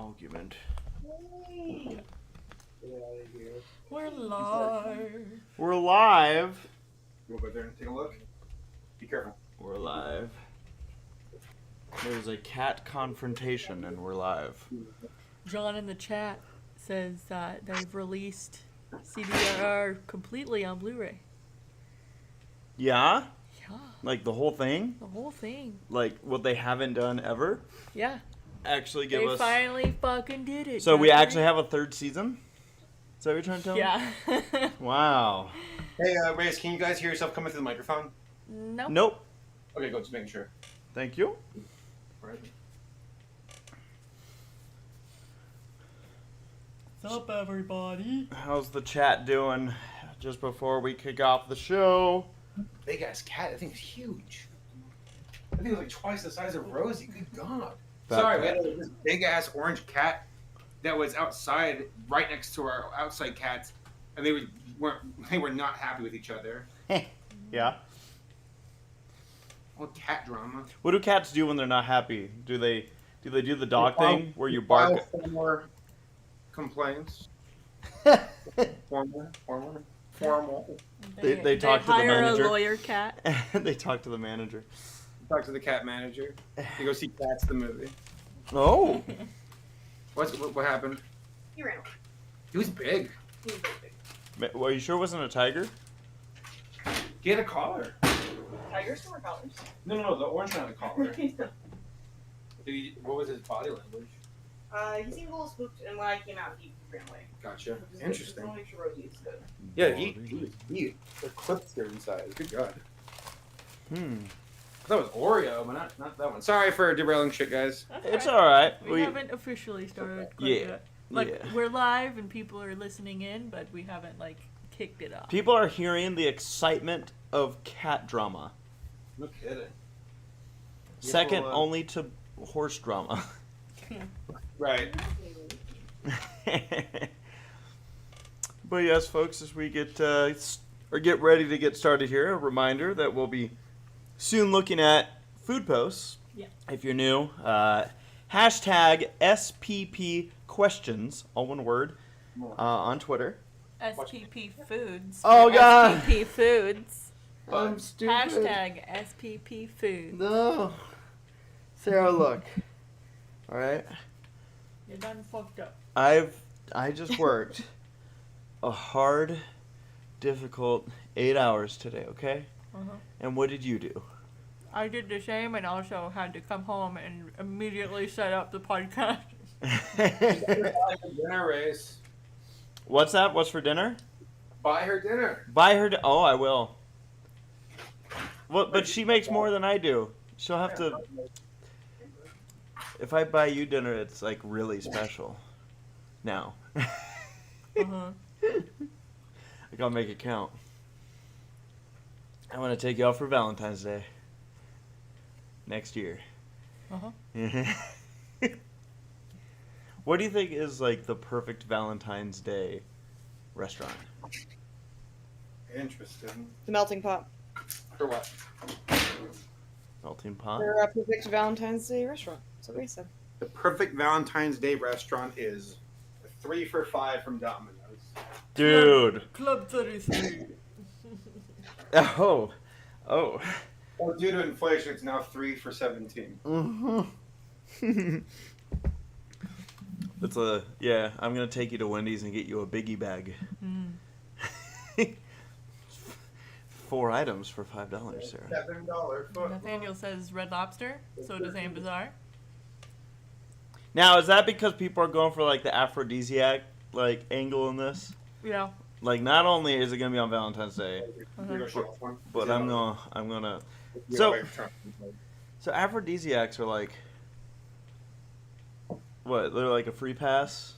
argument. Get out of here. We're live. We're live. Go over there and take a look. Be careful. We're live. There's a cat confrontation and we're live. John in the chat says that they've released CDR completely on Blu-ray. Yeah? Yeah. Like the whole thing? The whole thing. Like what they haven't done ever? Yeah. Actually give us... They finally fucking did it. So we actually have a third season? Is that what you're trying to tell me? Yeah. Wow. Hey, Reyes, can you guys hear yourself coming through the microphone? Nope. Nope. Okay, go. Just making sure. Thank you. Right. What's up, everybody? How's the chat doing just before we kick off the show? Big ass cat. That thing's huge. I think it was like twice the size of Rosie. Good God. Sorry, we had this big ass orange cat that was outside, right next to our outside cats, and they were not happy with each other. Yeah. Well, cat drama. What do cats do when they're not happy? Do they do the dog thing where you bark? File more complaints. Formal. They talk to the hire manager. a lawyer cat. They talk to the manager. Talk to the cat manager. You go see Cats the movie. Oh. What happened? He ran away. He was big. He was very big. Are you sure it wasn't a tiger? He had a collar. Tigers don't wear collars. No, the orange one had a collar. No. What was his body language? He seemed a little spooked, and when I came out, he ran away. Gotcha. Just Interesting. want to make sure Rosie's good. Yeah, he eclipsed her in size. Good God. That was Oreo, but not that one. Sorry for derailing shit, guys. That's It's right. all right. We haven't officially started quite Yeah. yet. Like, Yeah. we're live and people are listening in, but we haven't, like, kicked it off. People are hearing the excitement of cat drama. No kidding. Second People, only to horse drama. Right. But yes, folks, as we get ready to get started here, a reminder that we'll be soon looking at food posts. Yeah. If you're new, hashtag SPP questions, all one word, on Twitter. SPP Foods. Oh, for God. SPP Foods. I'm stupid. Hashtag SPP Foods. No. Sarah, look. All right. You're done fucked up. I just worked a hard, difficult 8 hours today, okay? Uh-huh. And what did you do? I did the same and also had to come home and immediately set up the podcast. Dinner race. What's that? What's for dinner? Buy her dinner. Buy her. Oh, I will. Well, but she makes more than I do. She'll have to. If I buy you dinner, it's like really special. Now. Uh-huh. I gotta make it count. I want to take you out for Valentine's Day. Next year. Uh-huh. What do you think is like the perfect Valentine's Day restaurant? Interesting. The melting pot. For what? Melting pot? For a perfect Valentine's Day restaurant. That's what we said. The perfect Valentine's Day restaurant is a 3 for $5 from Domino's. Dude. Club 33. Oh. Well, due to inflation, it's now 3 for $17. Mm-hmm. I'm gonna take you to Wendy's and get you a biggie bag. Mm. 4 items for $5, Sarah. $7 foot. Nathaniel says Red Lobster. So does Ann Bazaar. Now, is that because people are going for like the aphrodisiac like angle in this? Yeah. Like, not only is it gonna be on Valentine's Day, but I'm gonna. So aphrodisiacs are like, what? They're like a free pass.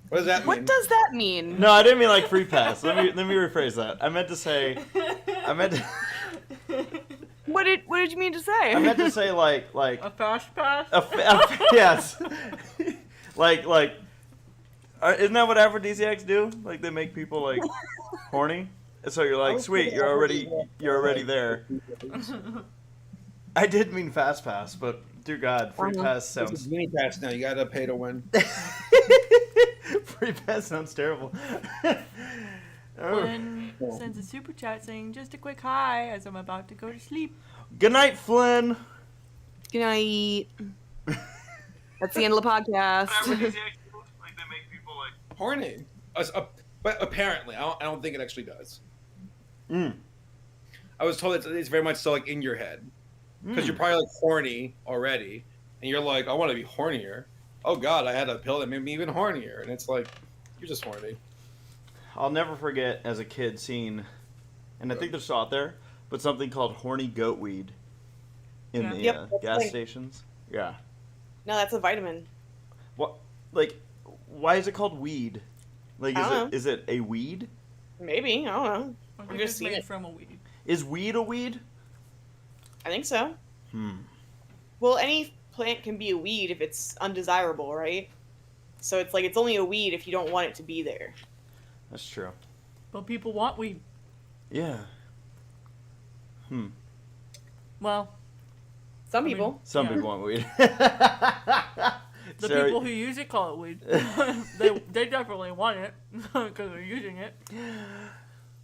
What does that mean? What does that mean? No, I didn't mean like free pass. Let me rephrase that. I meant to say. What did you mean to say? I meant to say like A fast pass? yes. Isn't that what aphrodisiacs do? Like they make people like horny. So you're like, sweet, you're already there. I did mean fast pass, but Dear God, free pass It's sounds. a mini pass now. You gotta pay to win. Free pass sounds terrible. Flynn sends a super chat saying, "Just a quick hi as I'm about to go to sleep." Good night, Flynn. Good night. That's the end of the podcast. Like they make people like. Horny. But apparently, I don't think it actually does. Mm. I was told it's very much so like in your head. Because you're probably like horny already. And you're like, I want to be hornier. Oh God, I had a pill that made me even hornier. And it's like, you're just horny. I'll never forget as a kid seeing, and I think they're still out there, but something called horny goat weed in the Yep, that's gas like- stations. Yeah. No, that's a vitamin. What? Like, why is it called weed? Like, I don't know. is it a weed? Maybe. I don't know. I I've think just it's seen made it. from a weed. Is weed a weed? I think so. Well, any plant can be a weed if it's undesirable, right? So it's like it's only a weed if you don't want it to be there. That's true. But people want weed. Yeah. Well, Some mean- people. Some Yeah. people want weed. the Sarah, people who use it call it weed. they definitely want it because they're using it.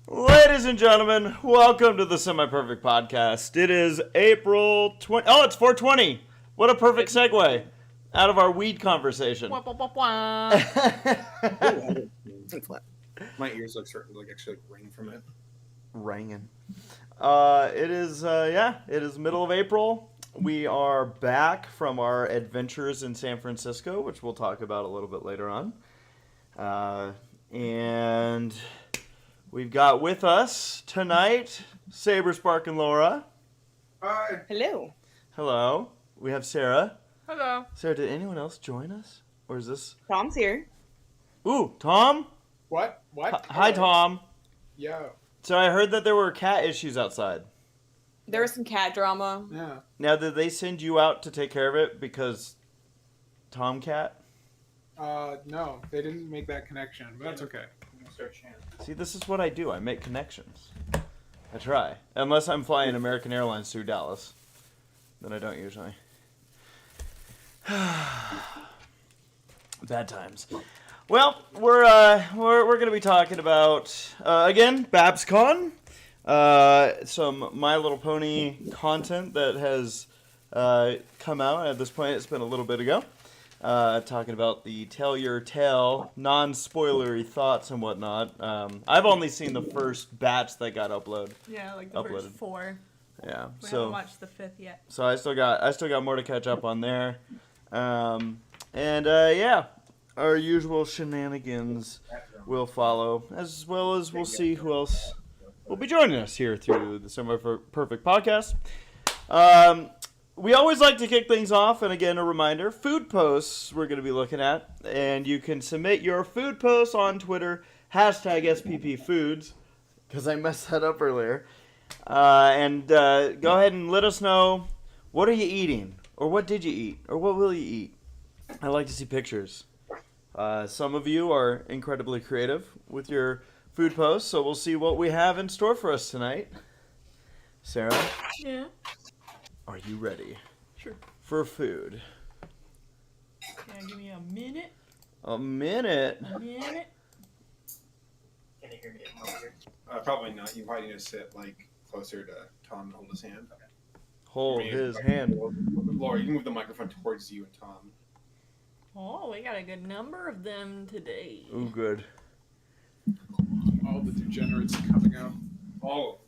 Ladies and gentlemen, welcome to the Semi-Perfect Podcast. It is April 20... Oh, it's 420. What a perfect segue out of our weed conversation. Wah, wah, wah, wah. My ears look certain like actually ring from it. Ringing. It is middle of April. We are back from our adventures in San Francisco, which we'll talk about a little bit later on. And we've got with us tonight Saberspark and Laura. Hi. Hello. Hello. We have Sarah. Hello. Sarah, did anyone else join us? Or is this... Tom's here. Ooh, Tom? What? Hi, Tom. Yo. So I heard that there were cat issues outside. There was some cat drama. Yeah. Now, did they send you out to take care of it because Tomcat? No, they didn't make that connection, but that's okay. See, this is what I do. I make connections. I try. Unless I'm flying American Airlines through Dallas. Then I don't usually. Bad times. Well, we're going to be talking about, again, BabsCon. Some My Little Pony content that has come out. At this point, it's been a little bit ago. Talking about the Tell Your Tale, non-spoilery thoughts and whatnot. I've only seen the first batch that got uploaded. Yeah, like the Uploaded. first 4. Yeah, We so haven't watched the 5th yet. so I still got more to catch up on there. Yeah, our usual shenanigans will follow, as well as we'll see who else will be joining us here through the Semi-Perfect Podcast. We always like to kick things off, and again, a reminder, food posts we're going to be looking at, and you can submit your food posts on Twitter, #SPPFoods, because I messed that up earlier, and go ahead and let us know, what are you eating, or what did you eat, or what will you eat? I like to see pictures. Some of you are incredibly creative with your food posts, so we'll see what we have in store for us tonight. Sarah, Yeah. are you ready Sure. for food? Yeah, give me a minute. A minute? Minute. Can you hear me? Probably not. You probably need to sit like closer to Tom and hold his hand. Hold his hand. Laura, you can move the microphone towards you and Tom. Oh, we got a good number of them today. Ooh, good. All the degenerates coming out. Oh.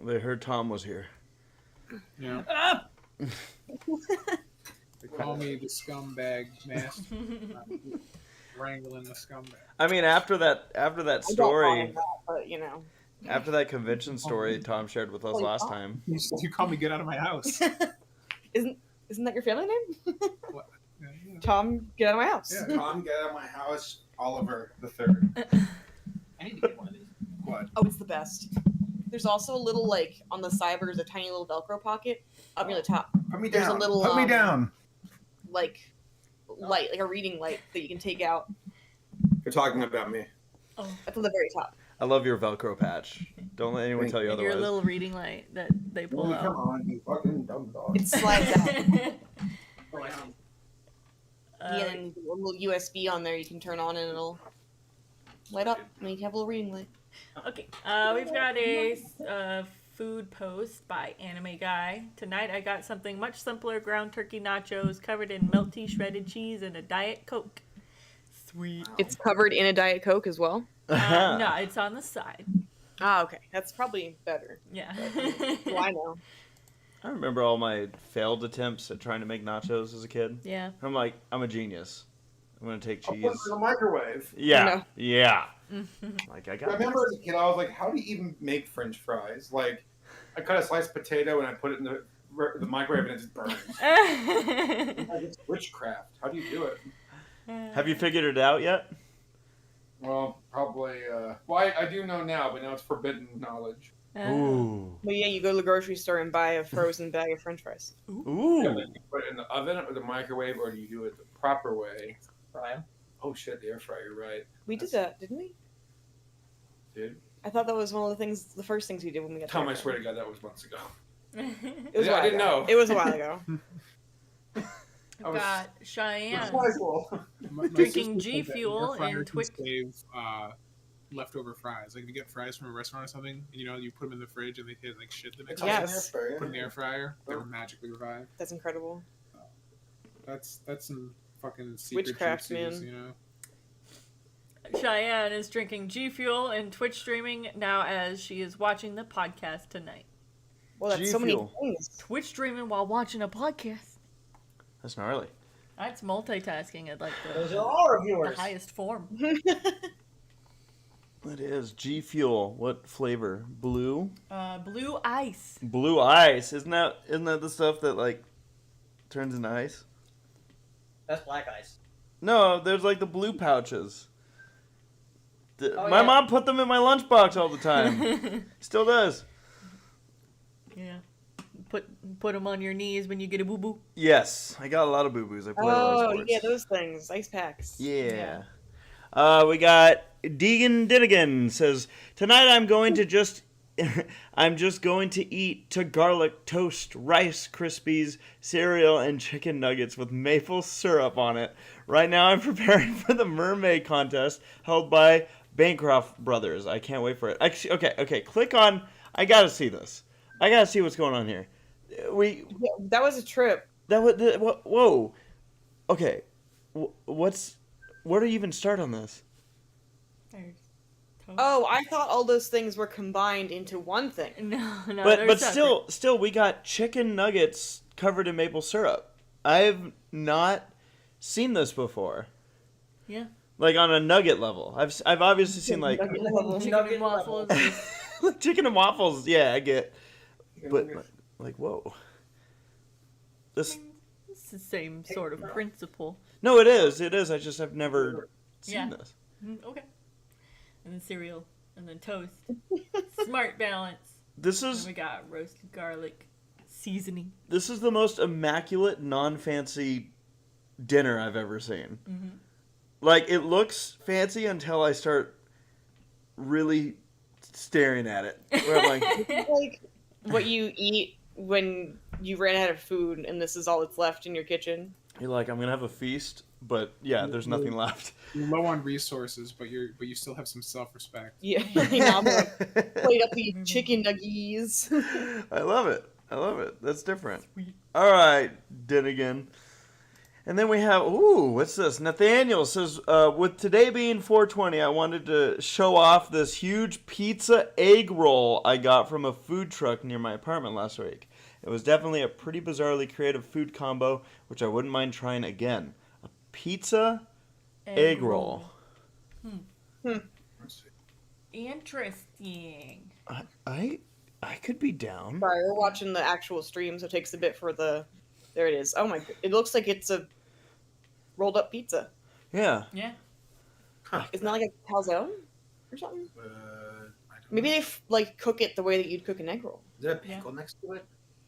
They heard Tom was here. Yeah. They call me the scumbag master. Wrangling the scumbag. I mean, after that I don't call story, him that, but you know. after that convention story Tom shared with us last time. You call me get out of my house. Isn't that your family name? What? Yeah. Tom, get out of my house. Yeah. Tom, get out of my house. Oliver the Third. I need to get one of these. What? Oh, it's the best. There's also a little, like, on the side where there's a tiny little Velcro pocket up near the top. Put me There's a down. little, Put me down. Like, light, like a reading light that you can take out. You're talking about me. Oh, That's on the very top. I love your Velcro patch. Don't let anyone tell you And your otherwise. little reading light that they pull Come out. on, you fucking dumb dog. It slides out. Uh, And a little USB on there you can turn on and it'll light up. And you can have a little reading light. Okay, we've got a food post by Anime Guy. Tonight I got something much simpler: ground turkey nachos covered in melty shredded cheese and a Diet Coke. Sweet. It's covered in a Diet Coke as well. No, it's on the side. Ah, okay. That's probably better. Yeah. Well, I know. I remember all my failed attempts at trying to make nachos as a kid. Yeah. I'm like, I'm a genius. I'm gonna take I'll cheese. put it in the microwave. Yeah, No. yeah. Like I I got. remember as a kid, I was like, how do you even make French fries? Like, I cut a sliced potato and I put it in the microwave and it just burns. Like, it's witchcraft. How do you do it? Have you figured it out yet? Well, probably. Well, I do know now, but now it's forbidden knowledge. Ooh. But yeah, you go to the grocery store and buy a frozen bag of French fries. Yeah, Ooh. like, you put it in the oven or the microwave, or do you do it the proper way? Brian? Oh shit, the air fryer. You're right, We did that, didn't we? dude. I thought that was one of the first things we did when we got Tom, there. I swear to God, that was months ago. It was a Yeah, I while didn't ago. know. It was a while ago. We've got Cheyenne My drinking sister G said that Fuel air fryer and can Twitch. save leftover fries. Like if you get fries from a restaurant or something, and, you put them in the fridge and they hit like shit the next It's day. also Yes. an air fryer. Put in the air fryer, they were magically revived. That's incredible. That's some fucking secret Witchcraft, juices, man. Cheyenne is drinking G Fuel and Twitch streaming now as she is watching the podcast tonight. Well, that's G so many Fuel. things. Twitch streaming while watching a podcast. That's gnarly. That's multitasking at like Those the, are all the reviewers. highest form. It is G Fuel. What flavor? Blue. Blue ice. Blue ice. Isn't that the stuff that like turns into ice? That's black ice. No, there's like the blue pouches. Oh, My yeah. mom put them in my lunchbox all the time. Still does. Yeah. Put them on your knees when you get a boo boo. Yes, I got a lot of boo boos. I play a lot of Oh, sports. yeah, those things. Ice packs. Yeah. We got Deegan Dinnigan says, tonight I'm just going to eat to garlic toast, Rice Krispies, cereal, and chicken nuggets with maple syrup on it. Right now I'm preparing for the mermaid contest held by Bancroft Brothers. I can't wait for it. Actually, okay, click on, I gotta see this. I gotta see what's going on here. Yeah, that was a trip. Whoa. Okay. Where do you even start on this? There's toast. Oh, I thought all those things were combined into one thing. No, But they're still, we got chicken nuggets covered in maple syrup. I've not seen this before. Yeah. Like on a nugget level. I've obviously seen like Chicken and waffles. chicken and waffles. Yeah, I get. But like, whoa. This. It's the same sort of principle. No, it is. It is. I just have never seen Yeah. this. Okay. And then cereal. And then toast. Smart balance. This And is we got roasted garlic seasoning. the most immaculate, non-fancy dinner I've ever seen. Mm-hmm. Like, it looks fancy until I start really staring at it. Where I'm like, It's like what you eat when you ran out of food and this is all that's left in your kitchen. you're like, I'm gonna have a feast, but yeah, there's nothing left. You're low on resources, but you still have some self-respect. Yeah, now I'm gonna plate up the chicken nuggies. I love it. That's different. Sweet. All right, Dinnigan. And then we have, what's this? Nathaniel says, with today being 420, I wanted to show off this huge pizza egg roll I got from a food truck near my apartment last week. It was definitely a pretty bizarrely creative food combo, which I wouldn't mind trying again. A pizza egg roll. Interesting. I could be down. Sorry, we're watching the actual stream, so it takes a bit for the... There it is. Oh my... It looks like it's a rolled up pizza. Yeah. Yeah. Isn't that like a calzone or something? I don't Maybe know. they like cook it the way that you'd cook an egg roll. Is there a pickle next to it?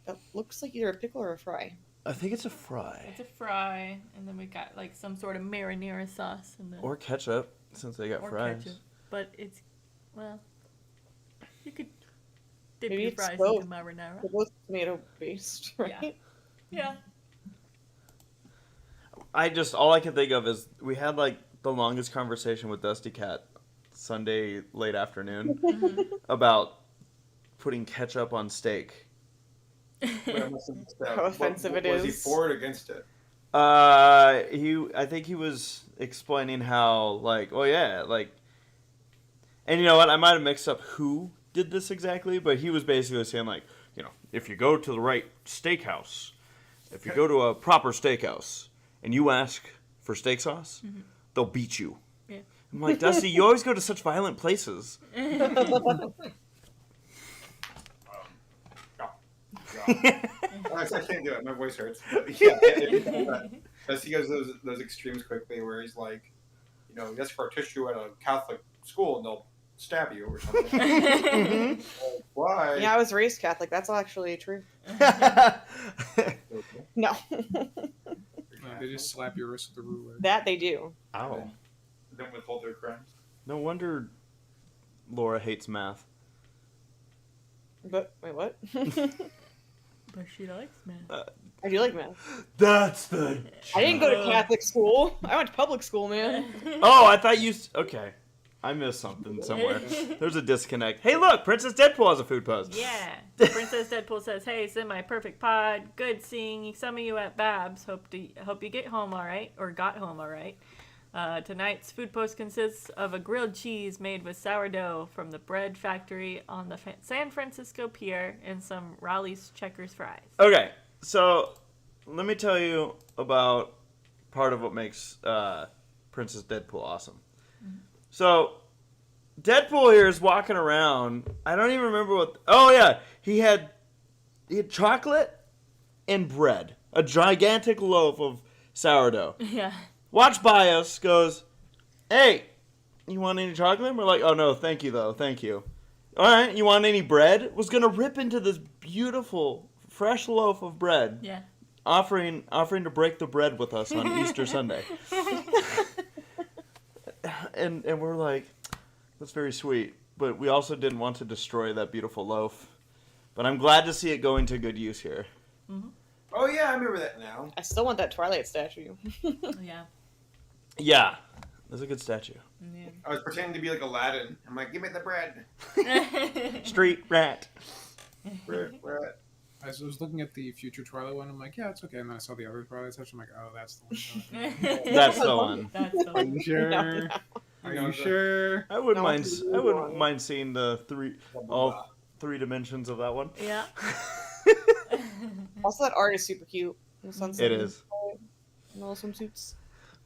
That looks like either a pickle or a fry. I think it's a fry. It's a fry, and then we got like some sort of marinara sauce, and then Or ketchup, since they got or fries. ketchup. But it's Well, you could dip Maybe your it's fries both. into marinara. They're both tomato based, right? Yeah. All I can think of is we had like the longest conversation with Dusty Cat Sunday late afternoon about putting ketchup on steak. How offensive it Was he is. for or against it? I think he was explaining how like, oh yeah, like, and you know what? I might have mixed up who did this exactly, but he was basically saying like, you know, if you go to the right steakhouse, if you go to a proper steakhouse and you ask for steak sauce, they'll beat you. Yeah. I'm like, Dusty, you always go to such violent places. I can't do it. My voice hurts. But yeah, Dusty goes those extremes quickly, where he's like, you know, you ask for a tissue at a Catholic school and they'll stab you or something. Like, why? Yeah, I was raised Catholic. That's actually true. No. They just slap your wrist with a ruler. That they do. Ow. Don't withhold their crimes. No wonder Laura hates math. But, wait, what? But she likes math. I do like math. That's the... I didn't go to Catholic school. I went to public school, man. Oh, I thought you... Okay. I missed something somewhere. There's a disconnect. Hey, look! Princess Deadpool has a food post. Yeah. Princess Deadpool says, "Hey, semi-perfect pod. Good seeing some of you at Babs. Hope you get home all right, or got home all right. Tonight's food post consists of a grilled cheese made with sourdough from the bread factory on the San Francisco Pier and some Raleigh's Checkers fries." Okay, so let me tell you about part of what makes Princess Deadpool awesome. So, Deadpool here is walking around. I don't even remember what... Oh, yeah. He had chocolate and bread. A gigantic loaf of sourdough. Yeah. Walks by us, goes, "Hey, you want any chocolate?" And we're like, "Oh, no, thank you, though. Thank you." "All right, you want any bread?" Was going to rip into this beautiful, fresh loaf of bread. Yeah. Offering to break the bread with us on Easter Sunday. And we're like, that's very sweet. But we also didn't want to destroy that beautiful loaf. But I'm glad to see it going to good use here. Mm-hmm. Oh yeah, I remember that now. I still want that Twilight statue. Yeah. Yeah, that's a good statue. Yeah. I was pretending to be like Aladdin. I'm like, give me the bread. Street rat. Bread. I was looking at the future Twilight one. I'm like, yeah, it's okay. And then I saw the other Twilight section. I'm like, oh, that's the one. That's the one. That's the Are you one. sure? No. Are you sure? I wouldn't No. mind seeing all three dimensions of that one. Yeah. Also, that art is super cute. It is. Little swimsuits.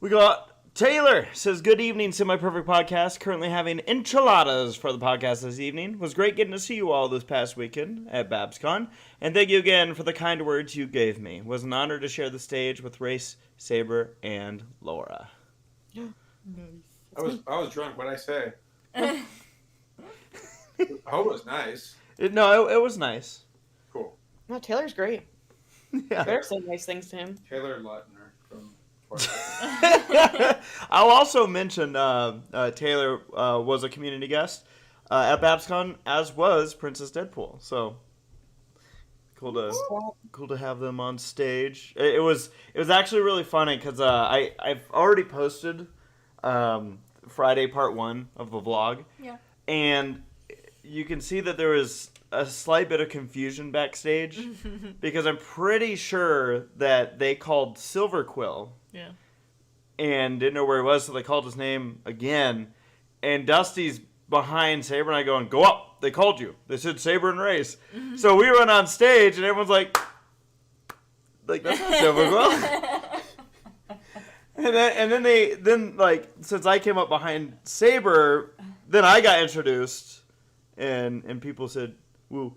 We got Taylor says, "Good evening, Semi-Perfect Podcast. Currently having enchiladas for the podcast this evening. Was great getting to see you all this past weekend at BabsCon. And thank you again for the kind words you gave me. Was an honor to share the stage with Race, Saber, and Laura." I was drunk. What'd I say? I hope it was nice. It was nice. Cool. No, Taylor's great. Yeah. Better say nice things to him. Taylor Lautner from Twilight. I'll also mention Taylor was a community guest at BabsCon, as was Princess Deadpool. So cool to have them on stage. It was actually really funny because I've already posted Friday part 1 of the vlog. Yeah. And you can see that there was a slight bit of confusion backstage because I'm pretty sure that they called Silver Quill. Yeah. And didn't know where he was, so they called his name again. And Dusty's behind Saber and I going, "Go up! They called you. They said Saber and Race." So we run on stage and everyone's like that's not Silver Quill. and then since I came up behind Saber, then I got introduced, and people said, "Woo."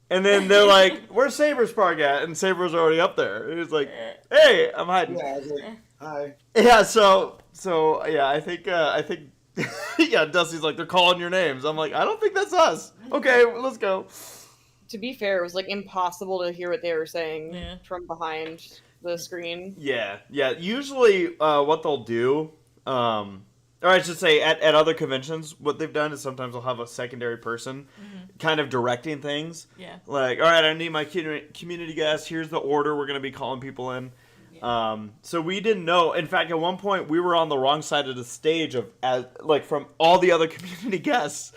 And then they're like, "Where's Saberspark at?" And Saber's already up there. He was like, "Hey, I'm hiding." Yeah, I was like, hi. Yeah, so yeah, I think yeah, Dusty's like, "They're calling your names." I'm like, "I don't think that's us." Okay, let's go. To be fair, it was like impossible to hear what they were saying Yeah. from behind the screen. Yeah. Usually, what they'll do, or I should say, at other conventions, what they've done is sometimes they'll have a secondary person kind of directing things. Yeah. Like, all right, I need my community guests. Here's the order we're going to be calling people in. Yeah. So we didn't know. In fact, at one point, we were on the wrong side of the stage from all the other community guests.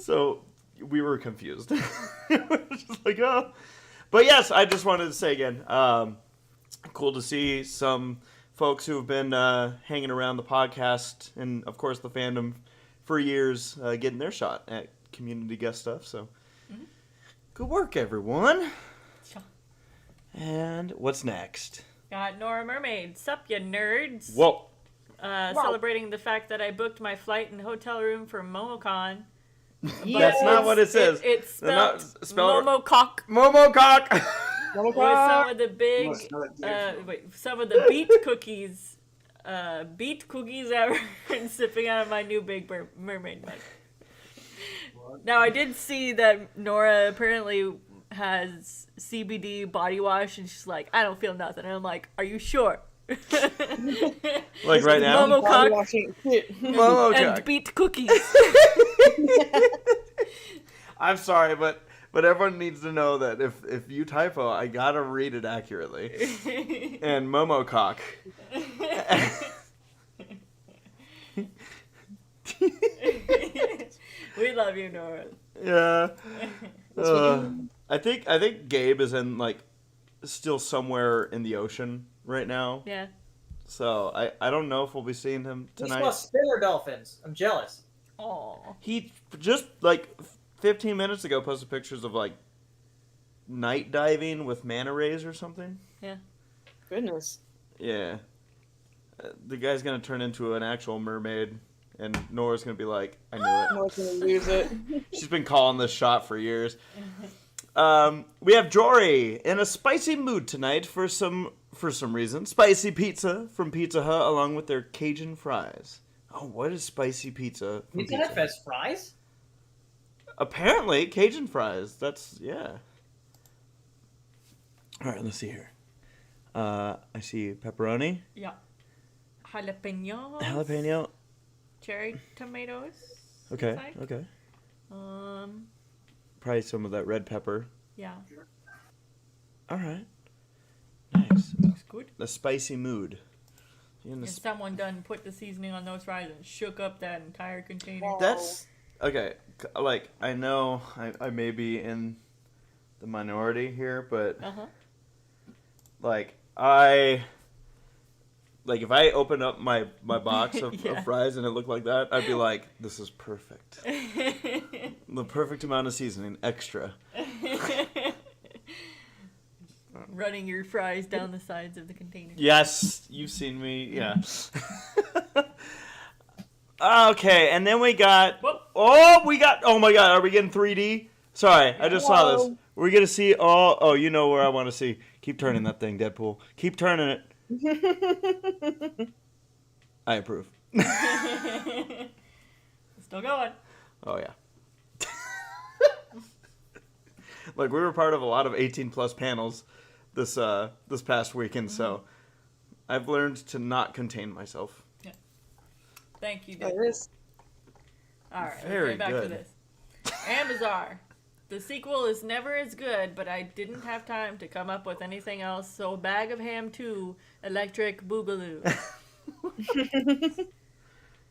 So we were confused. Just like, oh. But yes, I just wanted to say again, cool to see some folks who have been hanging around the podcast and, of course, the fandom for years getting their shot at community guest stuff. So good work, everyone. Sure. And what's next? Got Nora Mermaid. Sup, you nerds. Whoa. Celebrating the fact that I booked my flight and hotel room for MomoCon. That's not what it says. It's spelled spell Momocock. Momocock. With some of the big, some of the beet cookies that were sipping out of my new big mermaid mug. Now, I did see that Nora apparently has CBD body wash, and she's like, I don't feel nothing. And I'm like, are you sure? Like right now? Momocock Momocock. and beet cookies. I'm sorry, but everyone needs to know that if you typo, I gotta read it accurately. And Momocock. We love you, Nora. Yeah. I think Gabe is in still somewhere in the ocean right now. Yeah. So I don't know if we'll be seeing him He tonight. smells spinner dolphins. I'm jealous. Aw. He just 15 minutes ago posted pictures of night diving with manta rays or something. Yeah. Goodness. Yeah. The guy's gonna turn into an actual mermaid, and Nora's gonna be like, I knew it. Nora's gonna lose it. She's been calling this shot for years. We have Jory in a spicy mood tonight for some reason. Spicy pizza from Pizza Hut along with their Cajun fries. Oh, what is spicy pizza from Pizza Hut has fries? Apparently, Cajun fries. That's, yeah. All right, let's see here. I see pepperoni. Yeah. Jalapeno. Cherry tomatoes. Okay, looks like. okay. Probably some of that red pepper. Yeah. All right. Nice. Looks good. The spicy mood. If someone done put the seasoning on those fries and shook up that entire container. That's okay. I know I may be in the minority here, but if I opened up my box of fries and it looked like that, I'd be like, this is perfect. The perfect amount of seasoning, extra. Running your fries down the sides of the container. Yes, you've seen me. Yeah. Okay, and then we got. Oh my God, are we getting 3D? Sorry, I just saw this. We're gonna see. Oh, you know where I want to see. Keep turning that thing, Deadpool. Keep turning it. I approve. Still going. Oh yeah. We were part of a lot of 18+ panels this past weekend, so I've learned to not contain myself. Yeah. Thank you, There Dave. it is. All right, Very let's get back to good. this. Amazar. The sequel is never as good, but I didn't have time to come up with anything else, so Bag of Ham 2, Electric Boogaloo.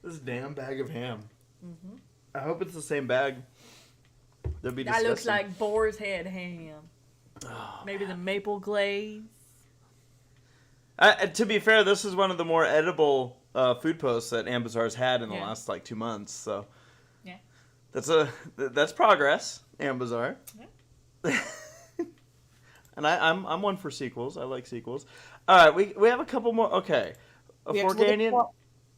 This damn bag of ham. I hope it's the same bag. That'd be That disgusting. looks like boar's head ham. Oh, Maybe the maple glaze. to be fair, this is one of the more edible food posts that Ambazar's had in the last 2 months. So Yeah. that's progress, Ambazar. Yeah. And I'm one for sequels. I like sequels. All right, we have a couple more. Okay, a We have to look at the Forganian. pup.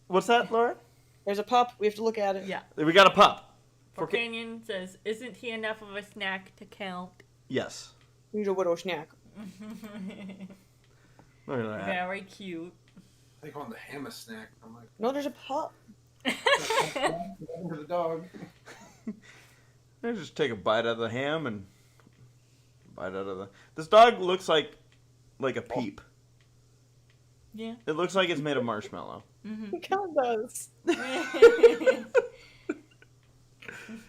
What's that, Laura? There's a pup. We have to look at it. Yeah. We got a pup. Forcanian says, isn't he enough of a snack to count? Yes. He's a widow snack. Look at that. Very cute. They call him the hammer snack. I'm like, No, there's a pup. for the dog. I just take a bite out of the ham and bite out of the. This dog looks like a peep. Yeah. It looks like it's made of marshmallow. Mm-hmm. It kind of does. I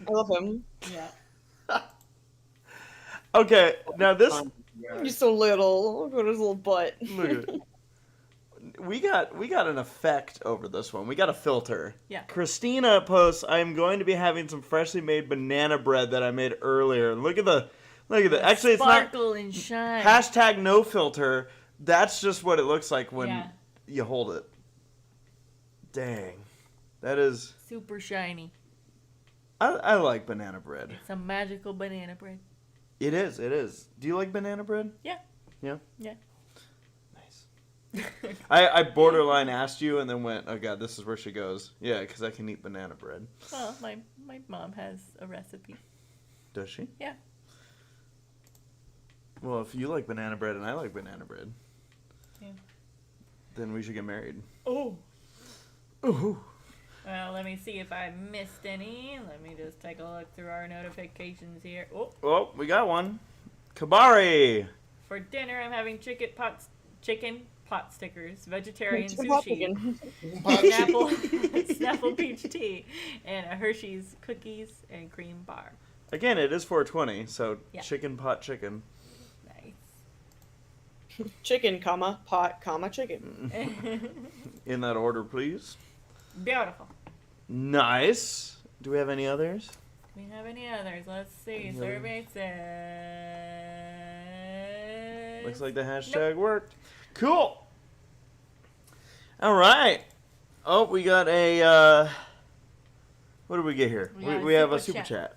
love him. Yeah. Okay, now this. He's so little. Look at his little butt. Look at it. We got an effect over this one. We got a filter. Yeah. Christina posts, I'm going to be having some freshly made banana bread that I made earlier. Look at the actually it's not Sparkle and shine. hashtag no filter. That's just what it looks like when you hold it. Dang. That is super shiny. I like banana bread. It's a magical banana bread. It is. Do you like banana bread? Yeah. Yeah? Yeah. Nice. I borderline asked you and then went, oh god, this is where she goes. Yeah, because I can eat banana bread. Well, my mom has a recipe. Does she? Yeah. Well, if you like banana bread and I like banana bread, then we should get married. Oh. Ooh. Well, let me see if I missed any. Let me just take a look through our notifications here. Oh. Oh, we got one. Kabari. For dinner, I'm having chicken pot stickers, vegetarian Chicken pot sushi, chicken. Snapple peach tea, and a Hershey's cookies and cream bar. Again, it is 420, so Yeah. chicken pot chicken. Nice. Chicken, comma, pot, comma, chicken. In that order, please. Beautiful. Nice. Do we have any others? Do we have any others? Let's see. Survey says. Looks like the hashtag worked. Cool. All right. Oh, we got a. What did we get here? We got a We have a super super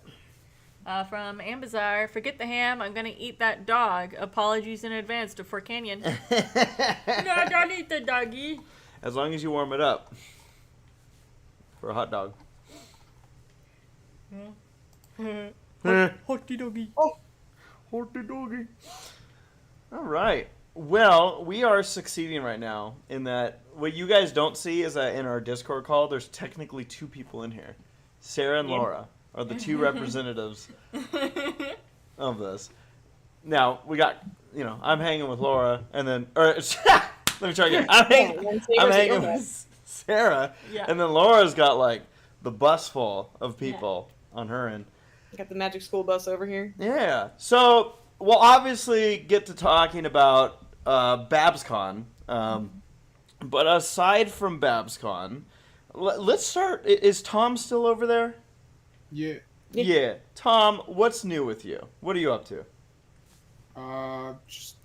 chat. From Ambazar, forget the ham. I'm gonna eat that dog. Apologies in advance to Fort Canyon. No, don't eat the doggy. As long as you warm it up. For a hot dog. Hotty doggy. Oh, hotty doggy. All right. Well, we are succeeding right now in that what you guys don't see is that in our Discord call, there's technically two people in here. Sarah and Laura are the two representatives of this. Now, we got, I'm hanging with Laura, and then, let me try again. I'm hanging with Sarah, and then Laura's got, like, the bus full of people on her end. Got the magic school bus over here. Yeah. So, we'll obviously get to talking about BabsCon. But aside from BabsCon, let's start. Is Tom still over there? Yeah. Yeah. Tom, what's new with you? What are you up to? Just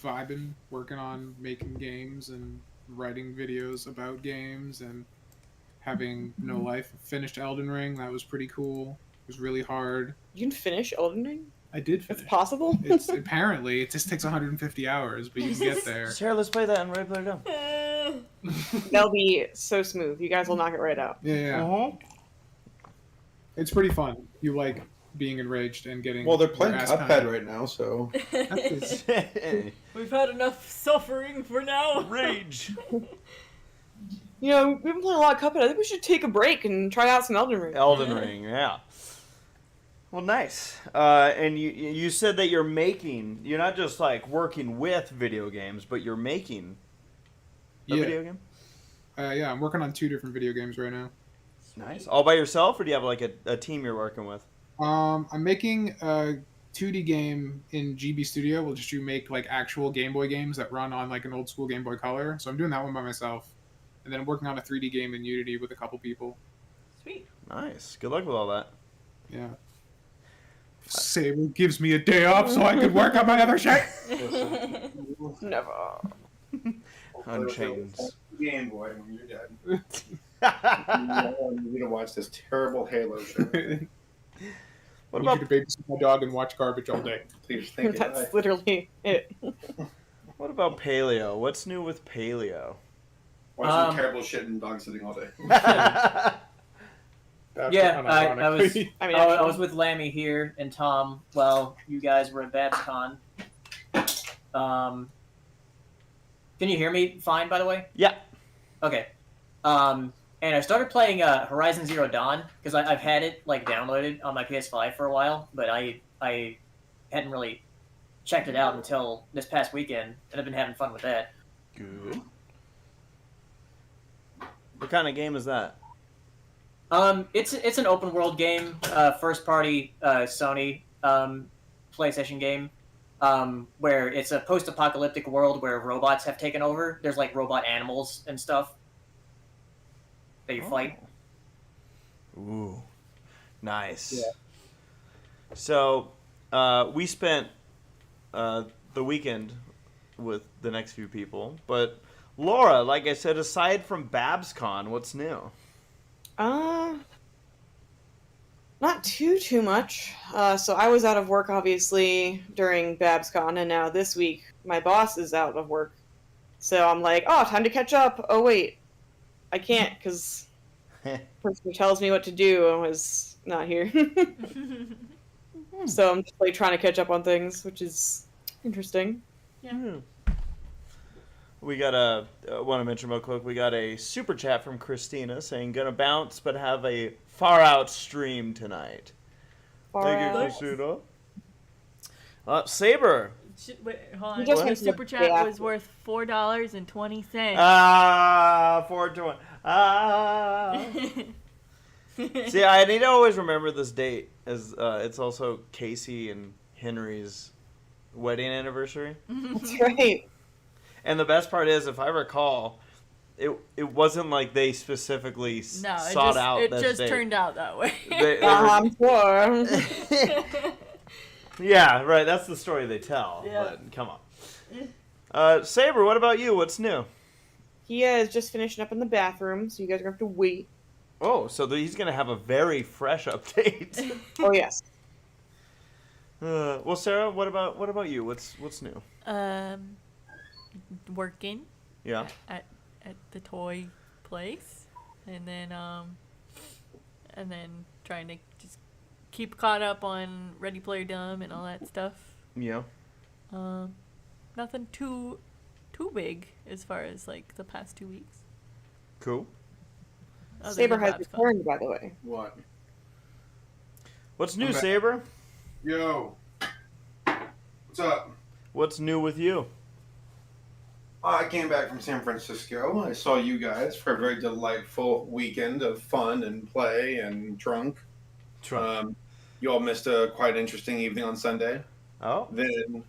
vibing, working on making games and writing videos about games and having no life. Finished Elden Ring. That was pretty cool. It was really hard. You can finish Elden Ring? I did finish. It's possible? It's apparently it just takes 150 hours, but you can get there. Sarah, let's play that and Ready Player Done. That'll be so smooth. You guys will knock it right out. Yeah. Uh-huh. It's pretty fun. You like being enraged and getting. Well, they're playing your ass Cuphead handed. right now, so. We've had enough suffering for now. Rage. We've been playing a lot of Cuphead. I think we should take a break and try out some Elden Ring. Elden Ring, yeah. Well, nice. And you said that you're making, you're not just like working with video games, but you're making a video game? Yeah, I'm working on 2 different video games right now. Nice. All by yourself, or do you have like a team you're working with? I'm making a 2D game in GB Studio, which you make like actual Game Boy games that run on like an old school Game Boy Color. So I'm doing that one by myself. And then I'm working on a 3D game in Unity with a couple people. Sweet. Nice. Good luck with all that. Yeah. Saber gives me a day off so I could work on my other shit. Never. Unchained. Game Boy when you're dead. You need to watch this terrible Halo show. What You about could babysit my dog and watch garbage all day. Please think it. That's literally it. what about Paleo? What's new with Paleo? Watching terrible shit and dog sitting all day. Yeah, I was I mean, I was with Lammy here and Tom while you guys were at BabsCon. Can you hear me fine, by the way? Yeah. Okay. And I started playing Horizon Zero Dawn because I've had it like downloaded on my PS5 for a while, but I hadn't really checked it out until this past weekend, and I've been having fun with that. Good. What kind of game is that? It's an open world game, first party Sony PlayStation game, where it's a post apocalyptic world where robots have taken over. There's like robot animals and stuff that you fight. Ooh, nice. Yeah. So, we spent the weekend with the next few people, but Laura, like I said, aside from BabsCon, what's new? Not too much. So I was out of work, obviously, during BabsCon, and now this week, my boss is out of work. So I'm like, oh, time to catch up. Oh, wait. I can't, because the person who tells me what to do is not here. So I'm just, like, trying to catch up on things, which is interesting. Yeah. We got want to mention real quick, we got a super chat from Christina saying, gonna bounce but have a far out stream tonight. Thank you, Christina. Saber. Wait, hold on. You just The went to super the chat day was worth $4.20. 421. See, I need to always remember this date, as it's also Casey and Henry's wedding anniversary. That's right. And the best part is, if I recall, it wasn't like they specifically sought out it this just date. Turned out that way. I'm sure. Yeah, right. That's the story they tell. Yeah. But come on. Saber, what about you? What's new? He is just finishing up in the bathroom, so you guys are going to have to wait. Oh, so he's going to have a very fresh update. Oh, yes. Well, Sarah, what about you? What's new? Working Yeah. at the toy place, and then trying to just keep caught up on Ready Player Dumb and all that stuff. Yeah. Nothing too big as far as like the past 2 weeks. Cool. Other Saber than has BabsCon. returned, by the way. What? What's new, I'm back. Saber? Yo. What's up? What's new with you? I came back from San Francisco. I saw you guys for a very delightful weekend of fun and play and drunk. You all missed a quite interesting evening on Sunday. Oh. Then,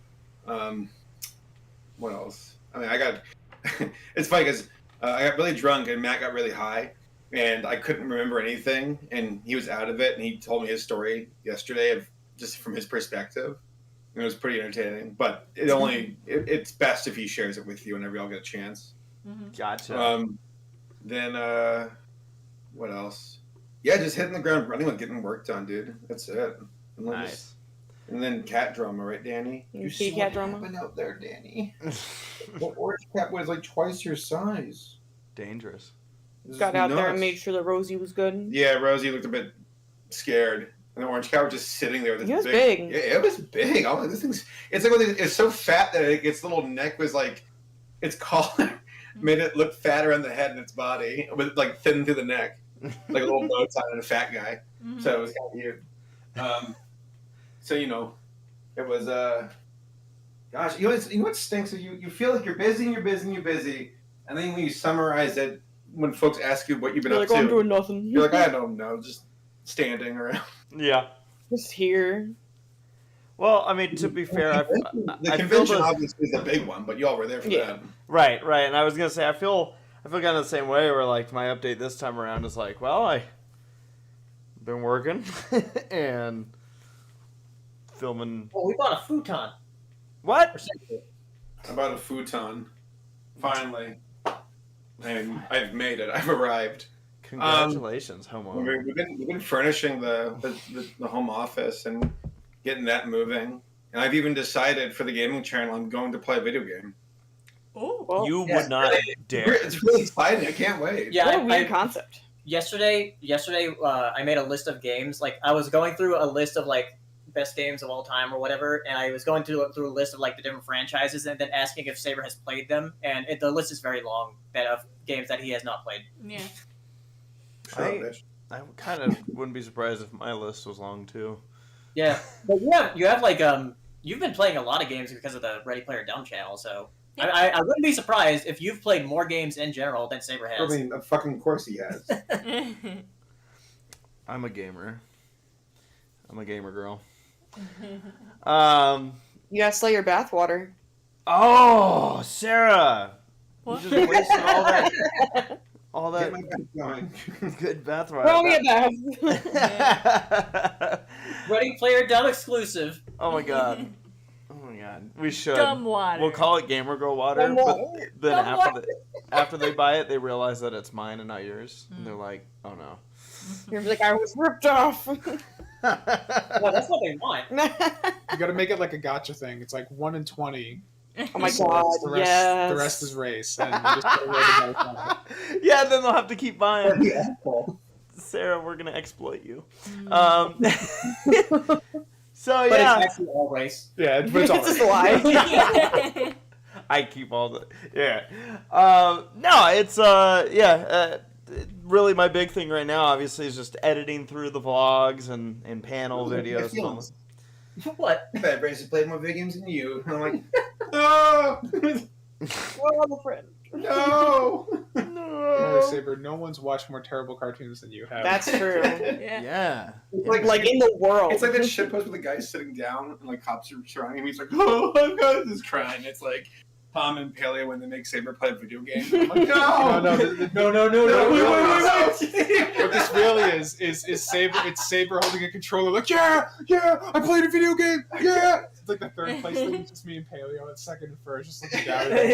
what else? I mean, it's funny because I got really drunk and Matt got really high, and I couldn't remember anything, and he was out of it, and he told me his story yesterday of just from his perspective. And it was pretty entertaining, but it's best if he shares it with you whenever y'all get a chance. Mm-hmm. Gotcha. Then what else? Yeah, just hitting the ground running with getting work done, dude. That's it. And then Nice. and then cat drama, right, Danny? You see cat drama? Happened out there, Danny. The orange cat was like twice your size. Dangerous. This is Got out there nuts. and made sure that Rosie was good. Yeah, Rosie looked a bit scared. And the orange cat was just sitting there with this He was big. Yeah, it was big. I'm like, this thing's. It's like it's so fat that its little neck was like, its collar made it look fatter on the head and its body, but like thin through the neck, like a little bow tie and a fat guy. Mm-hmm. So it was kind of weird. So it was gosh, you know what stinks is you feel like you're busy and you're busy and you're busy, and then when you summarize it, when folks ask you what you've been You're up like, to, I'm doing nothing. you're like, I don't know, just standing around. Yeah. Just here. Well, I mean, to be fair, The I convention feel obviously is the big one, but y'all were there for that. right, and I was gonna say I feel kind of the same way. Where like my update this time around is like, well, I've been working and filming. Well, we bought a futon. What? I bought a futon. Finally. And I've made it. I've arrived. Congratulations, homeowner. We've been furnishing the home office and getting that moving. And I've even decided for the gaming channel I'm going to play a video game. Oh. Well, You yeah, would not dare. It's really exciting. I can't wait. Yeah, what a weird concept. Yesterday, I made a list of games. Like, I was going through a list of like best games of all time or whatever, and I was going through a list of like the different franchises, and then asking if Saber has played them. And the list is very long of games that he has not played. Yeah. Sure, bitch. I kind of wouldn't be surprised if my list was long too. Yeah, but you have like you've been playing a lot of games because of the Ready Player Dumb channel. So I wouldn't be surprised if you've played more games in general than Saber has. I mean, of fucking course he has. I'm a gamer. I'm a gamer girl. You gotta sell your bathwater. Oh, Sarah! What? You just wasted all that Get my back going. good bath Throw me a bath. Ready Player Dumb exclusive. Oh my god. Oh my god. We should. Dumb water. We'll call it Gamer Girl water, Dumb but water. then Dumb after they buy it, they realize that it's mine and not yours, and they're like, "Oh no." You're like, I was ripped off. Well, that's what they want. You got to make it like a gotcha thing. It's like 1 in 20. Oh my So god, the rest, yes. The rest is race, and you just gotta roll the dice on it. Yeah, then they'll have to keep buying. Yeah. Sarah, we're gonna exploit you. Mm. So But yeah, it's actually all race. Yeah, but it's all It's just a right. lie. I keep all the No, it's really my big thing right now. Obviously, is just editing through the vlogs and panel videos. And all that. What? Bad brains have played more video games than you. And I'm like, no, Well, friend. no. Remember, Saber, no one's watched more terrible cartoons than you have. That's true. Yeah. Yeah. It's Like in the world. It's like that shit post with the guy sitting down and like cops are surrounding him. He's like, "Oh my god, this is crying." It's like Tom and Paleo when they make Saber play a video game. I'm like, no, no. wait. What this really is Saber. It's Saber holding a controller, like, yeah, I played a video game, yeah. It's like the third place thing. It's just me and Paleo at second and first, just looking down at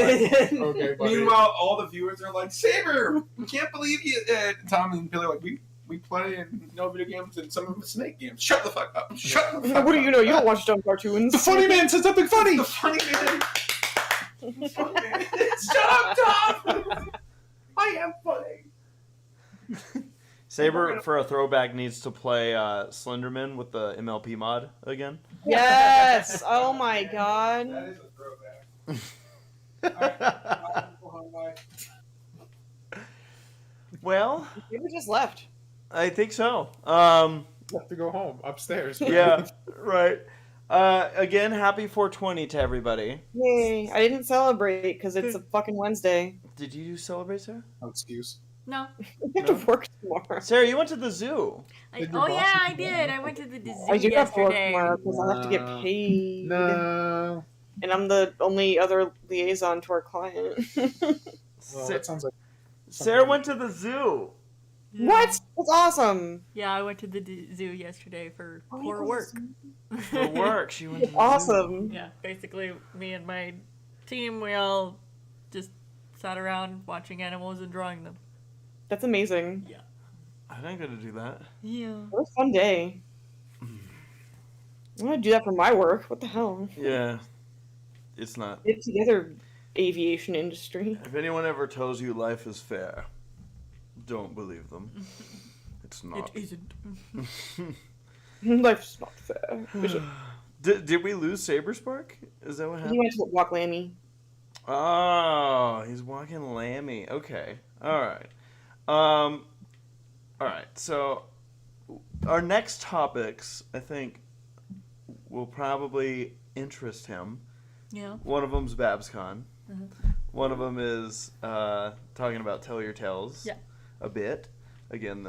him like, okay, buddy. Meanwhile, all the viewers are like, Saber, we can't believe you. Tom and Paleo are like, we play and no video games and some of them snake games. Shut the fuck up. Shut the fuck up. What do you know? You don't watch dumb cartoons. The funny man said something funny. The funny man. Shut up, Tom! I am funny. Saber, for a throwback, needs to play Slenderman with the MLP mod again. Yes. Oh my god. That is a throwback. Well, You just left. I think so. Have to go home upstairs. Yeah, right. Again, happy 420 to everybody. Yay. I didn't celebrate because it's a fucking Wednesday. Did you celebrate, Sarah? No excuse. No. I have to work tomorrow. Sarah, you went to the zoo. Did your Oh boss yeah, I do did. that? I went to the zoo I do have to work yesterday. tomorrow because I have to get No. paid. No. And I'm the only other liaison to our client. Well, Sa- that sounds like Sarah went to the zoo. What? That's awesome. Yeah, I went to the zoo yesterday for Oh, for you work. For work, she went to the zoo. Awesome. Yeah, basically, me and my team, we all just sat around watching animals and drawing them. That's amazing. I didn't get to do that. Yeah. What a fun day. I'm gonna do that for my work. What the hell? Yeah, it's not. Get together, aviation industry. If anyone ever tells you life is fair, don't believe them. It's not. It isn't. Life's not fair. Did we lose Saberspark? Is that what He happened? went to walk Lammy. Oh, he's walking Lammy. Okay. All right. All right. So our next topics, I think, will probably interest him. Yeah. One of them's BabsCon. Mhm. One of them is talking about Tell Your Tales. Yeah. A bit. Again,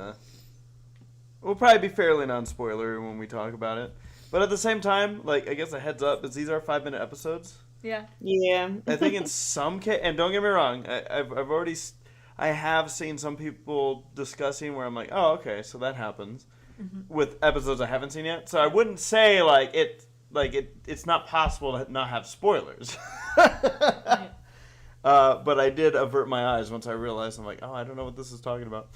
we'll probably be fairly non-spoiler when we talk about it. But at the same time, like, I guess a heads up is these are 5-minute episodes. Yeah. Yeah. I think in some case, and don't get me wrong, I have seen some people discussing where I'm like, oh, okay, so that happens with episodes I haven't seen yet. So I wouldn't say it's not possible to not have spoilers. But I did avert my eyes once I realized I'm like, oh, I don't know what this is talking about.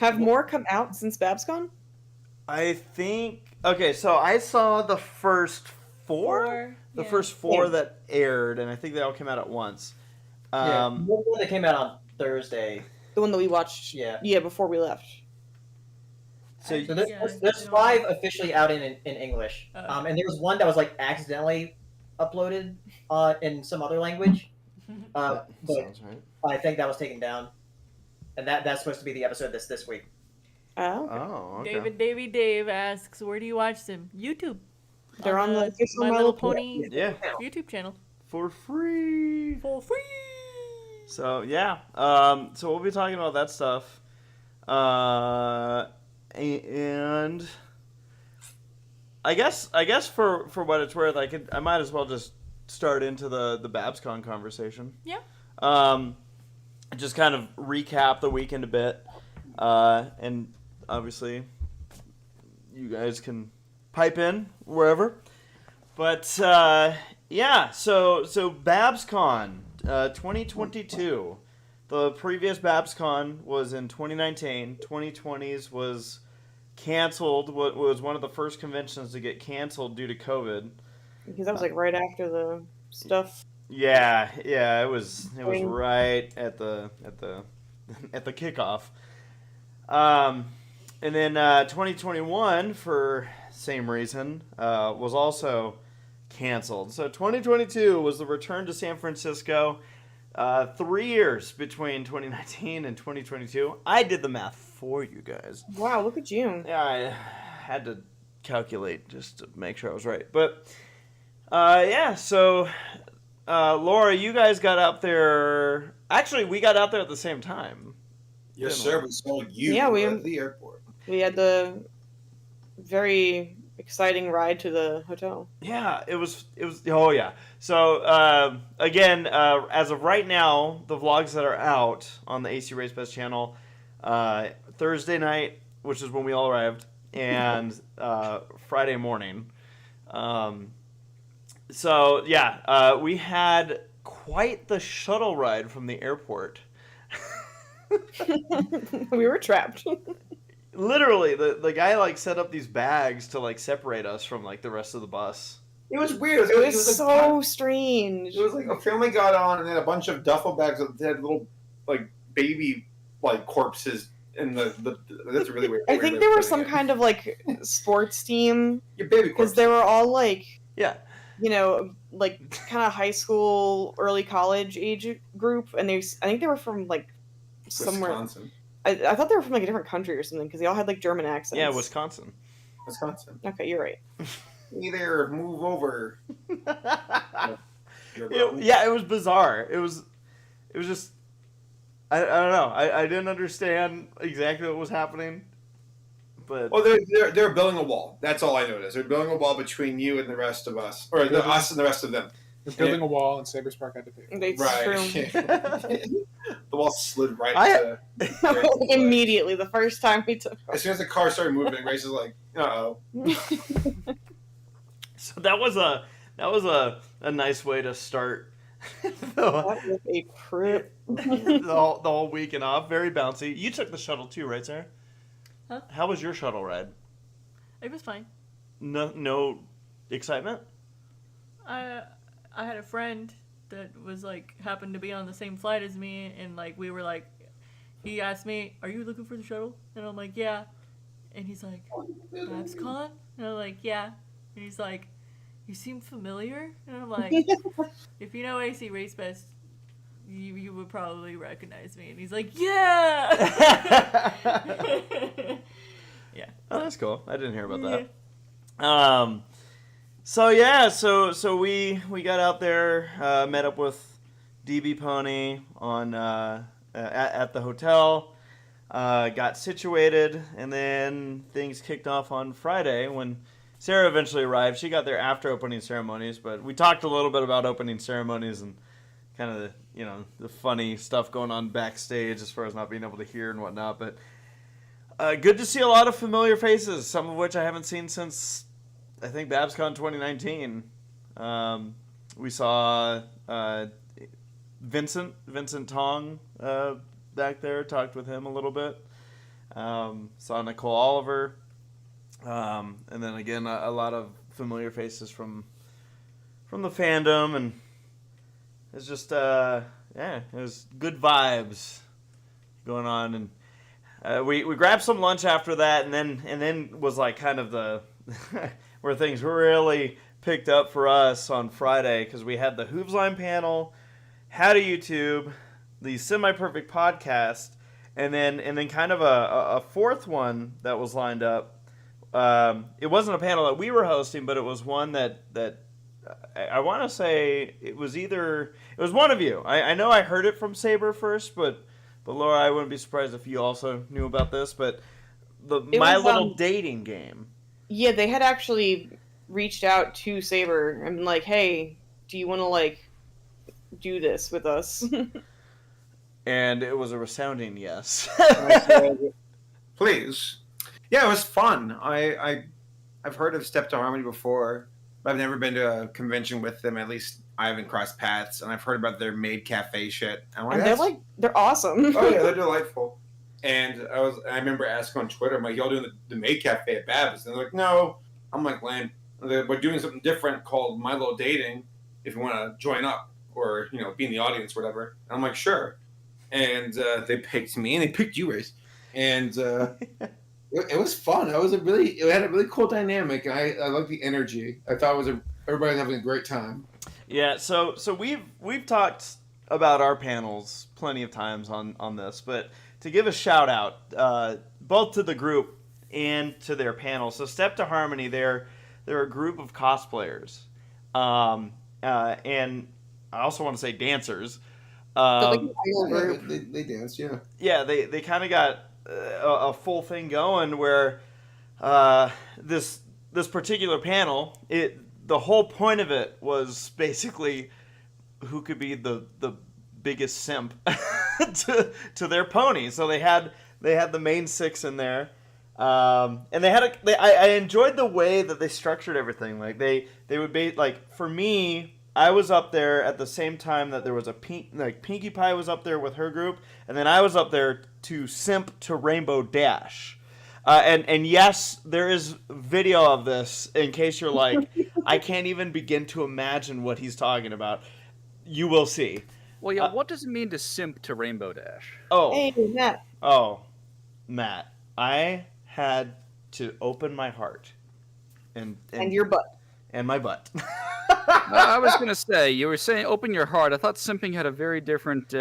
Have more come out since BabsCon? I think okay, so I saw the first four. The Yeah. first four Yeah. that aired, and I think they all came out at once. Yeah, the one that came out on Thursday. The one that we watched. Yeah. Yeah, before we left. So So there's, Yeah, there's I 5 officially out in English, Oh. and there was one that was like accidentally uploaded in some other language. But sounds right. I think that was taken down, and that's supposed to be the episode this week. Oh. Oh, okay. Dave asks, where do you watch them? YouTube. They're on the official My My Little Little Pony Yeah. YouTube channel. for free. For free. So yeah, so we'll be talking about that stuff, and I guess for what it's worth, I might as well just start into the BabsCon conversation. Yeah. Just kind of recap the weekend a bit, and obviously you guys can pipe in wherever. But yeah, so BabsCon 2022. The previous BabsCon was in 2019. 2020's was canceled. What was one of the first conventions to get canceled due to COVID. Because that was like right after the stuff. Yeah, it was right at the kickoff. And then 2021, for same reason, was also canceled. So 2022 was the return to San Francisco. 3 years between 2019 and 2022. I did the math for you guys. Wow, look at you. Yeah, I had to calculate just to make sure I was right. But yeah, so Laura, you guys got out there. Actually, we got out there at the same time. Yes, sir. We saw you at the airport. We had the very exciting ride to the hotel. Yeah, it was. Oh yeah. So again, as of right now, the vlogs that are out on the ACRacebest channel, Thursday night, which is when we all arrived, and Friday morning. So yeah, we had quite the shuttle ride from the airport. We were trapped. Literally, the guy like set up these bags to like separate us from like the rest of the bus. It was weird. It was so strange. It was like a family got on and then a bunch of duffel bags that had little like baby like corpses in the that's really weird. I think there was some kind of like sports team. Your baby corpses. Because they were all like, yeah, you know, like kind of high school, early college age group, and I think they were from like somewhere. Wisconsin. I thought they were from like a different country or something because they all had like German accents. Yeah, Wisconsin. Okay, you're right. Either move over. Yeah, it was bizarre. It was just I don't know. I didn't understand exactly what was happening. But they're building a wall. That's all I noticed. They're building a wall between you and the rest of us, or us and the rest of them. They're building a wall, and Saberspark had to pay. It's Right. true. The wall slid right into. Immediately, the first time we took. As soon as the car started moving, Grace is like, "Uh-oh." So that was a nice way to start That was a trip. the whole weekend off. Very bouncy. You took the shuttle too, right, Sarah? Huh? How was your shuttle ride? It was fine. No excitement? I had a friend that was like happened to be on the same flight as me, and like we were like, he asked me, "Are you looking for the shuttle?" And I'm like, "Yeah." And he's like, "BabsCon?" And I'm like, "Yeah." And he's like, "You seem familiar." And I'm like, "If you know ACRacebest, you would probably recognize me." And he's like, "Yeah." Yeah. Oh, that's cool. I didn't hear about that. So yeah, so we got out there, met up with DB Pony on at the hotel, got situated, and then things kicked off on Friday when Sarah eventually arrived. She got there after opening ceremonies, but we talked a little bit about opening ceremonies and kind of the funny stuff going on backstage as far as not being able to hear and whatnot. But good to see a lot of familiar faces, some of which I haven't seen since I think BabsCon 2019. We saw Vincent Tong back there, talked with him a little bit. Saw Nicole Oliver. And then again, a lot of familiar faces from the fandom, and it's just it was good vibes going on. And we grabbed some lunch after that, and then was like kind of the where things really picked up for us on Friday, because we had the Hooves Line panel, had a YouTube, the Semi-Perfect podcast, and then kind of a fourth one that was lined up. It wasn't a panel that we were hosting, but it was one that I want to say it was one of you. I know I heard it from Saber first, but Laura, I wouldn't be surprised if you also knew about this. But My Little Dating game. Yeah, they had actually reached out to Saber and been like, "Hey, do you want to like do this with us?" And it was a resounding yes. Please. Yeah, it was fun. I've heard of Step to Harmony before, but I've never been to a convention with them. At least I haven't crossed paths, and I've heard about their Maid Cafe shit. And they're awesome. Oh yeah, they're delightful. And I remember asking on Twitter, I'm like, y'all doing the Maid Cafe at Babs? And they're like, no. I'm like, Lan, we're doing something different called My Little Dating. If you want to join up or be in the audience, or whatever. And I'm like, sure. And they picked me, and they picked you, Race. And it was fun. It had a really cool dynamic, and I liked the energy. I thought everybody was having a great time. Yeah, so we've talked about our panels plenty of times on this, but to give a shout out both to the group and to their panel. So Step to Harmony, they're a group of cosplayers, and I also want to say dancers. They dance, yeah. Yeah, they kind of got a full thing going where this particular panel, the whole point of it was basically who could be the biggest simp to their pony. So they had the main six in there, and I enjoyed the way that they structured everything. Like they would be like, for me, I was up there at the same time that there was Pinkie Pie was up there with her group, and then I was up there to simp to Rainbow Dash. And yes, there is video of this in case you're like, I can't even begin to imagine what he's talking about. You will see. Well, yeah, what does it mean to simp to Rainbow Dash? Oh. Hey, Matt. Oh, Matt, I had to open my heart. And your butt. And my butt. I was going to say, you were saying open your heart. I thought simping had a very different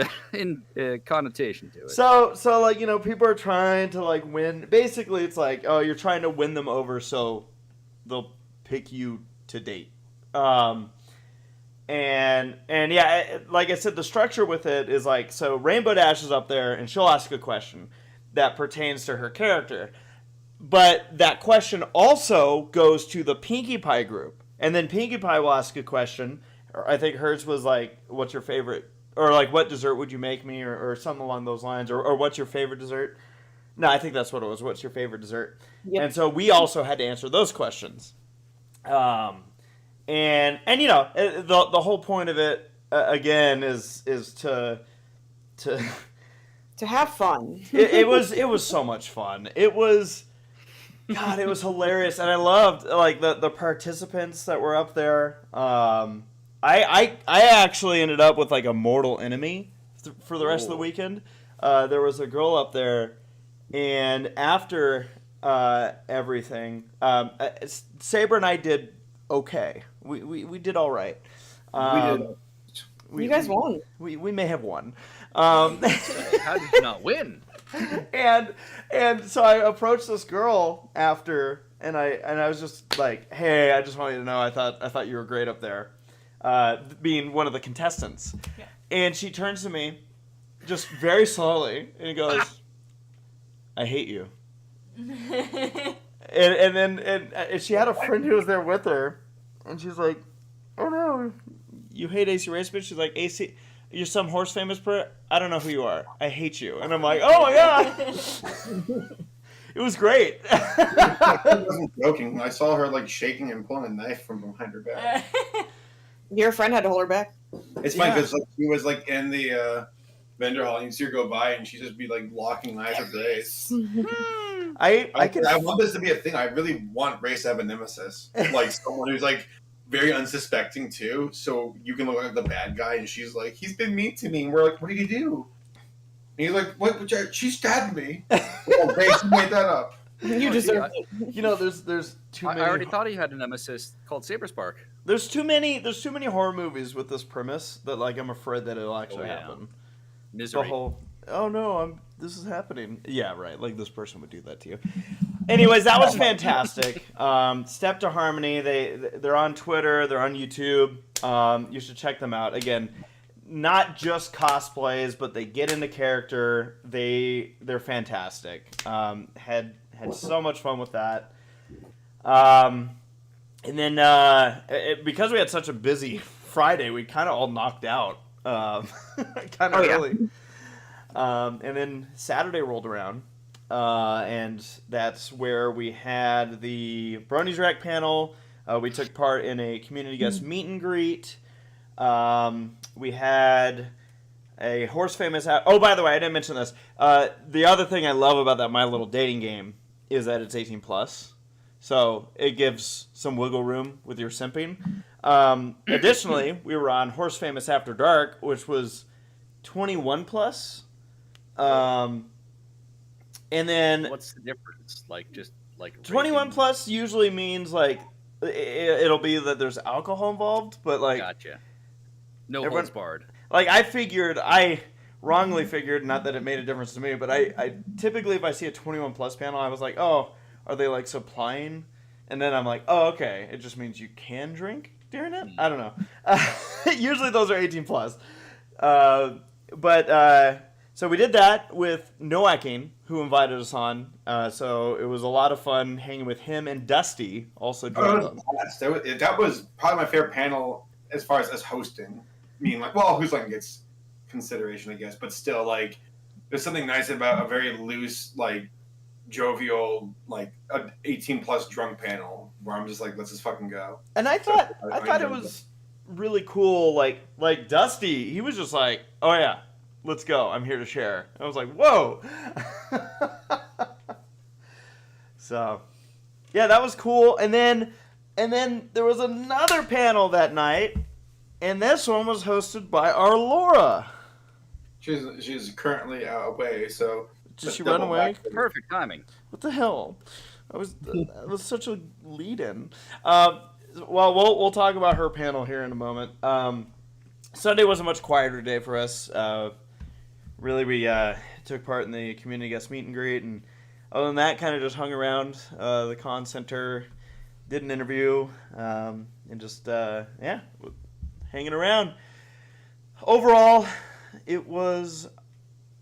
connotation to it. So like, people are trying to like win. Basically, it's like, oh, you're trying to win them over so they'll pick you to date. And yeah, like I said, the structure with it is like, so Rainbow Dash is up there and she'll ask a question that pertains to her character. But that question also goes to the Pinkie Pie group. And then Pinkie Pie will ask a question. I think hers was like, what's your favorite? Or like, what dessert would you make me? Or something along those lines. Or what's your favorite dessert? No, I think that's what it was. What's your favorite dessert? Yep. And so we also had to answer those questions. And the whole point of it, again, is to have fun. it was so much fun. It was hilarious, and I loved like the participants that were up there. I actually ended up with like a mortal enemy for the rest of the weekend. There was a girl up there, and after everything, Saber and I did okay. We did all right. We did. You guys won. We may have won. How did you not win? And so I approached this girl after, and I was just like, hey, I just want you to know I thought you were great up there, being one of the contestants. Yeah. And she turns to me, just very slowly, and goes, I hate you. and then she had a friend who was there with her, and she's like, oh no, you hate ACRacebest? She's like, AC, you're some horse famous person? I don't know who you are. I hate you. And I'm like, oh my god. It was great. I wasn't joking. I saw her like shaking and pulling a knife from behind her back. Your friend had to hold her back. It's funny because like she was like in the vendor hall, and you see her go by, and she'd just be like locking knives with Race. I want this to be a thing. I really want Race to have a nemesis, like someone who's like very unsuspecting too, so you can look like the bad guy, and she's like, he's been mean to me, and we're like, what did he do? And he's like, what? She stabbed me. Oh, Race, you made that up. You deserve it. There's too many. I already thought he had a nemesis called Saberspark. There's too many horror movies with this premise that like I'm afraid that it'll actually happen. Misery. The whole, oh no, this is happening. Yeah, right. Like this person would do that to you. anyways, that was fantastic. Step to Harmony. They're on Twitter. They're on YouTube. You should check them out. Again, not just cosplays, but they get into character. They're fantastic. Had so much fun with that. And then because we had such a busy Friday, we kind of all knocked out kind of early. And then Saturday rolled around, and that's where we had the Bronies Rack panel. We took part in a community guest meet and greet. We had a horse famous. Oh, by the way, I didn't mention this. The other thing I love about that My Little Dating game is that it's 18 plus, so it gives some wiggle room with your simping. Additionally, we were on Horse Famous After Dark, which was 21 plus. And then what's the difference? Like just like 21 plus usually means like it'll be that there's alcohol involved, but like gotcha. No holds barred. Like I wrongly figured, not that it made a difference to me, but I typically if I see a 21 plus panel, I was like, oh, are they like supplying? And then I'm like, oh, okay, it just means you can drink during it. I don't know. Usually those are 18 plus. So we did that with Noaking, who invited us on. So it was a lot of fun hanging with him and Dusty also joined us. That was probably my favorite panel as far as us hosting. I mean, like, well, who's like gets consideration, I guess, but still, like, there's something nice about a very loose, like, jovial, like, 18 plus drunk panel where I'm just like, let's just fucking go. And I thought it was really cool. Like Dusty, he was just like, oh yeah, let's go. I'm here to share. I was like, whoa. So, yeah, that was cool. And then there was another panel that night, and this one was hosted by our Laura. She's currently away, so did she run away? Perfect timing. What the hell? That was such a lead-in. Well, we'll talk about her panel here in a moment. Sunday was a much quieter day for us. Really, we took part in the community guest meet and greet, and other than that, kind of just hung around the con center, did an interview, and just hanging around. Overall, it was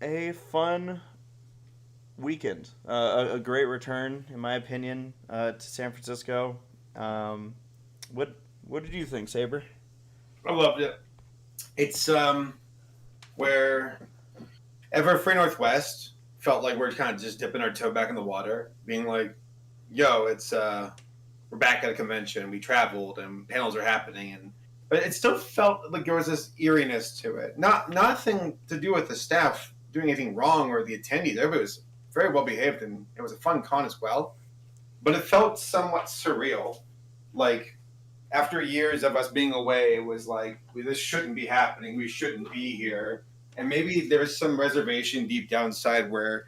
a fun weekend, a great return, in my opinion, to San Francisco. What did you think, Saber? I loved it. It's where Free Northwest felt like we're kind of just dipping our toe back in the water, being like, yo, it's we're back at a convention, we traveled and panels are happening, but it still felt like there was this eeriness to it. Nothing to do with the staff doing anything wrong or the attendees. Everybody was very well behaved and it was a fun con as well. But it felt somewhat surreal. Like after years of us being away, it was like, this shouldn't be happening. We shouldn't be here. And maybe there was some reservation deep down inside where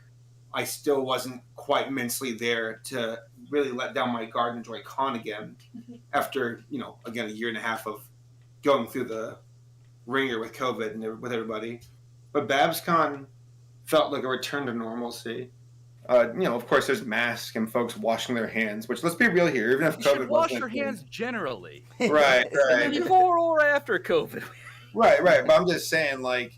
I still wasn't quite mentally there to really let down my guard and enjoy con again after, again, a year and a half of going through the ringer with COVID and with everybody. But BabsCon felt like a return to normalcy. Of course, there's masks and folks washing their hands, which, let's be real here, even if You COVID should wash wasn't your hands generally. Right. Before or after COVID. Right. But I'm just saying, like,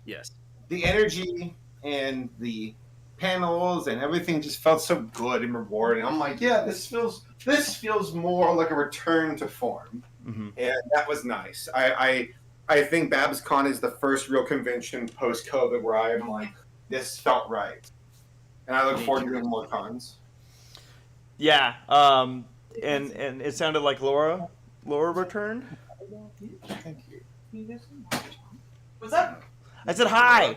yes, the energy and the panels and everything just felt so good and rewarding. I'm like, yeah, this feels more like a return to form. Mm-hmm. And that was nice. I think BabsCon is the first real convention post-COVID where I'm like, this felt right. And I look forward to doing more cons. Yeah, and it sounded like Laura returned. Thank you. What's up? I said hi.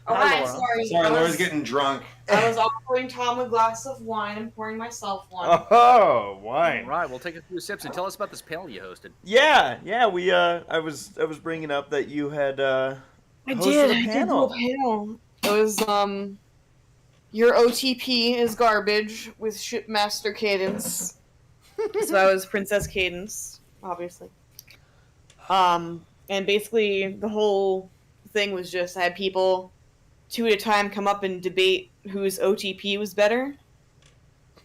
Oh, Hi, hi, Laura. sorry. Sorry, Laura's getting drunk. I was offering Tom a glass of wine and pouring myself one. Oh, wine. All right, we'll take a few sips and tell us about this panel you hosted. Yeah. We I was bringing up that you had I hosted did. a panel. I did a panel. It was Your OTP is Garbage with Shipmaster Cadence. So I was Princess Cadence, obviously. And basically the whole thing was just I had people 2 at a time come up and debate whose OTP was better.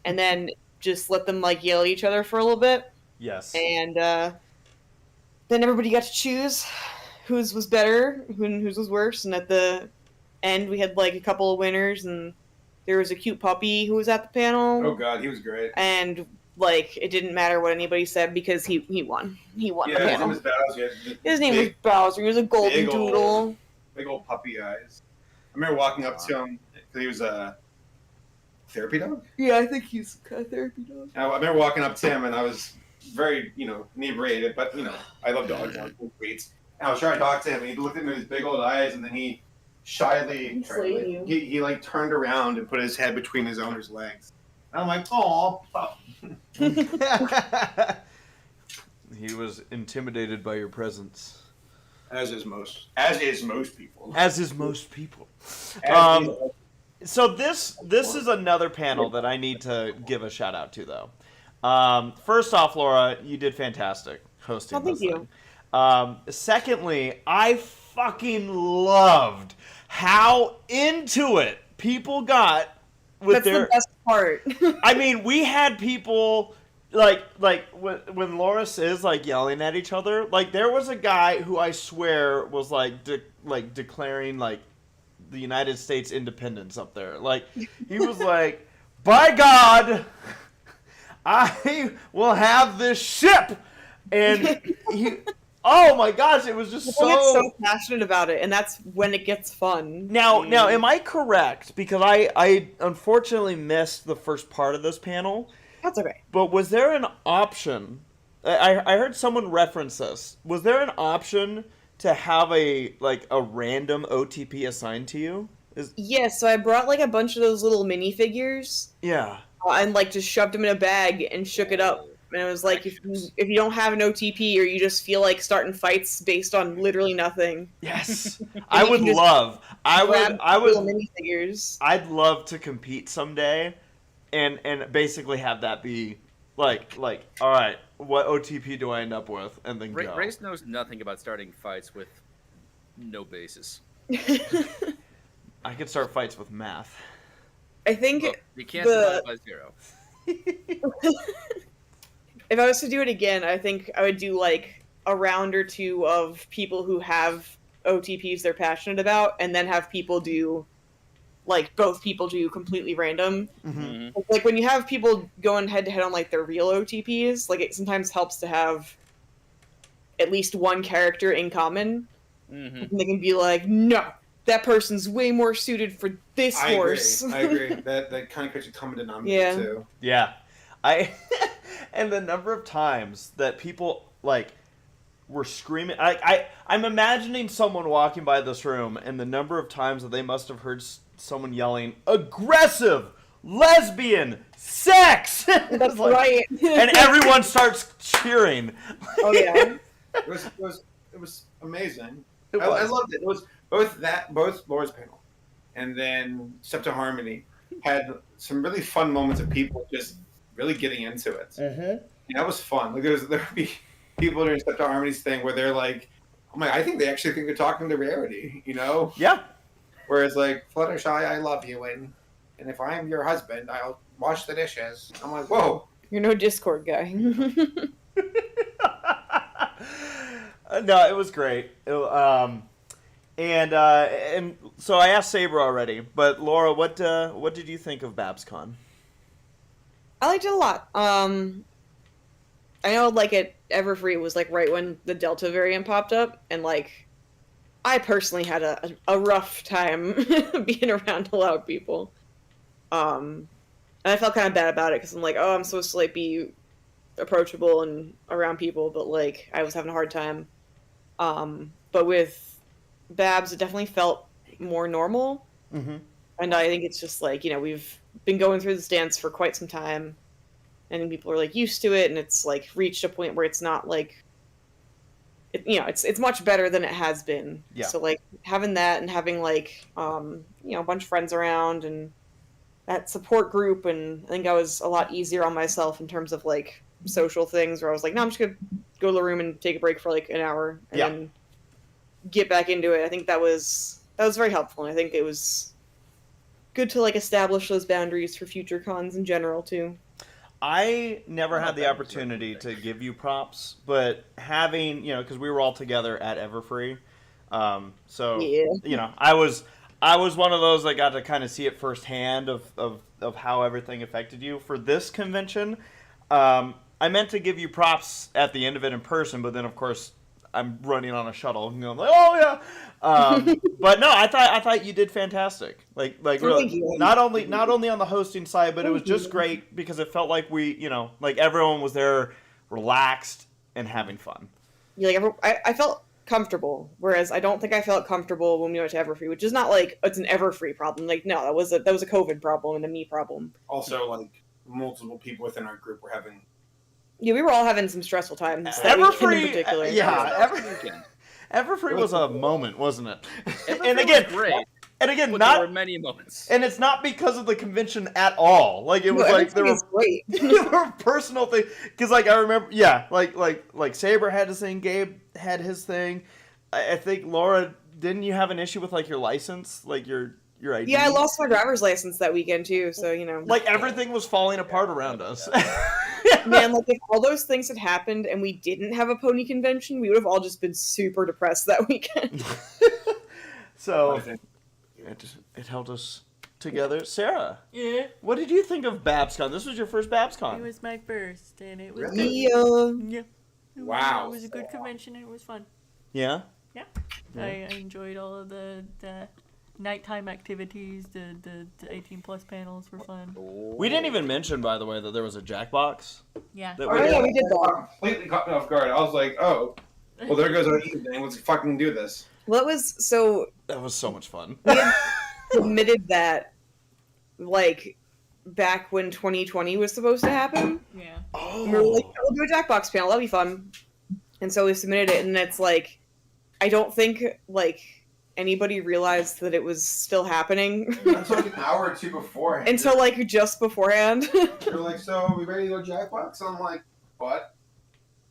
and then just let them like yell at each other for a little bit. Yes. And then everybody got to choose whose was better, whose was worse, and at the end we had like a couple of winners, and there was a cute puppy who was at the panel. Oh god, he was great. And like it didn't matter what anybody said because he won. He won the Yeah, his panel. name was Bowser. His name was Bowser. He was a golden doodle. Big old puppy eyes. I remember walking up to him because he was a therapy dog. Yeah, I think he's a therapy dog. I remember walking up to him and I was very, inebriated, but I love dogs. I love breeds. And I was trying to talk to him, and he looked at me with his big old eyes, and then he shyly, he like turned around and put his head between his owner's legs. And I'm like, oh, pup. He was intimidated by your presence. As is most people. As is most people. So this is another panel that I need to give a shout out to, though. First off, Laura, you did fantastic hosting this thing. Secondly, I fucking loved how into it people got with That's the best part. I mean, we had people like when Laura is like yelling at each other. Like there was a guy who I swear was declaring like the United States independence up there. Like he was like, "By God, I will have this ship," and he. Oh my gosh, it was just People get so passionate about it, and that's when it gets fun. Now, am I correct? Because I unfortunately missed the first part of this panel. That's okay. But was there an option? I heard someone reference this. Was there an option to have a random OTP assigned to you? Yes, so I brought like a bunch of those little minifigures. Yeah. And like just shoved them in a bag and shook it up. And it was like, if you don't have an OTP or you just feel like starting fights based on literally nothing. Yes, I would love minifigures. I'd love to compete someday, and basically have that be like all right, what OTP do I end up with, and then go. Race knows nothing about starting fights with no basis. I could start fights with math. I think you can't divide by 0. If I was to do it again, I think I would do like a round or two of people who have OTPs they're passionate about, and then have people do both people do completely random. Mm-hmm. Like when you have people going head to head on like their real OTPs, like it sometimes helps to have at least one character in common. Mm-hmm. And they can be like, no, that person's way more suited for this horse. I agree. That kind of creates a common denominator too. Yeah. And the number of times that people were screaming, I'm imagining someone walking by this room, and the number of times that they must have heard someone yelling, "Aggressive, lesbian, sex!" That's right. And everyone starts cheering. Oh yeah. It was amazing. I loved it. It was both Laura's panel, and then Step to Harmony had some really fun moments of people just really getting into it. Mm-hmm. And that was fun. Like there would be people during Step to Harmony's thing where they're like, "Oh my, I think they actually think they're talking to rarity," Yeah. Whereas like, Fluttershy, I love you, and if I am your husband, I'll wash the dishes. I'm like, whoa. You're no Discord guy. No, it was great. And so I asked Saber already, but Laura, what did you think of BabsCon? I liked it a lot. I know at Everfree was right when the Delta variant popped up, and I personally had a rough time being around a lot of people. And I felt kind of bad about it because I'm I'm supposed to be approachable and around people, but I was having a hard time. But with Babs, it definitely felt more normal. Mm-hmm. And I think it's just we've been going through this dance for quite some time, and people are used to it, and it's reached a point where it's not it's much better than it has been. Yeah. So having that and having a bunch of friends around and that support group, and I think I was a lot easier on myself in terms of social things where I was no, I'm just gonna go to the room and take a break for an hour and then get back into it. I think that was very helpful, and I think it was good to like establish those boundaries for future cons in general too. I never had the opportunity to give you props, but having, because we were all together at Everfree, so Yeah. I was one of those that got to kind of see it firsthand of how everything affected you. For this convention, I meant to give you props at the end of it in person, but then of course I'm running on a shuttle and I'm like, oh yeah. But no, I thought you did fantastic. Like really, not only on the hosting side, but it was just great because it felt like we, like everyone was there, relaxed and having fun. Yeah, like I felt comfortable, whereas I don't think I felt comfortable when we went to Everfree, which is not like it's an Everfree problem. Like no, that was a COVID problem and a me problem. Also, like multiple people within our group were having. Yeah, we were all having some stressful times. Everfree, in particular. Everfree was a moment, wasn't it? And again, great. And again, there were many moments. And it's not because of the convention at all. Like it was like there were personal things. Because like I remember, like Saber had his thing, Gabe had his thing. I think Laura, didn't you have an issue with like your license, like your ID? Yeah, I lost my driver's license that weekend too. So like everything was falling apart around us. Man, like if all those things had happened and we didn't have a pony convention, we would have all just been super depressed that weekend. So it held us together. Sarah, what did you think of BabsCon? This was your first BabsCon. It was my first, and it was Really? good. Yeah. Wow. It was a good convention and it was fun. Yeah? Yeah. I enjoyed all of the nighttime activities. The 18 plus panels were fun. We didn't even mention, by the way, that there was a Jackbox. Yeah. We did that. Completely caught me off guard. I was like, oh, well, there goes our evening. Let's fucking do this. Well, that was so much fun. We had submitted that like back when 2020 was supposed to happen. Yeah. Oh. We were like, we'll do a Jackbox panel. That'll be fun. And so we submitted it, and it's like, I don't think like anybody realized that it was still happening. That's like an hour or two beforehand. Until like just beforehand. You're like, so are we ready to go Jackbox? I'm like, what?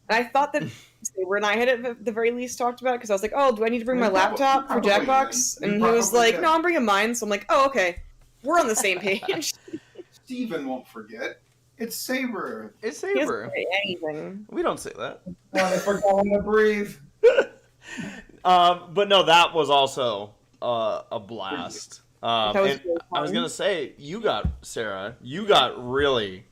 And I thought that Saber and I had at the very least talked about it because I was like, oh, do I need to bring my laptop for Jackbox? And he was like, no, I'm bringing mine. So I'm like, oh, okay. We're on the same page. Steven won't forget. It's Saber. It's He doesn't Saber. say anything. We don't say that. I forgot to breathe. But no, that was also a blast. That was And really I was fun. gonna say, Sarah, you got really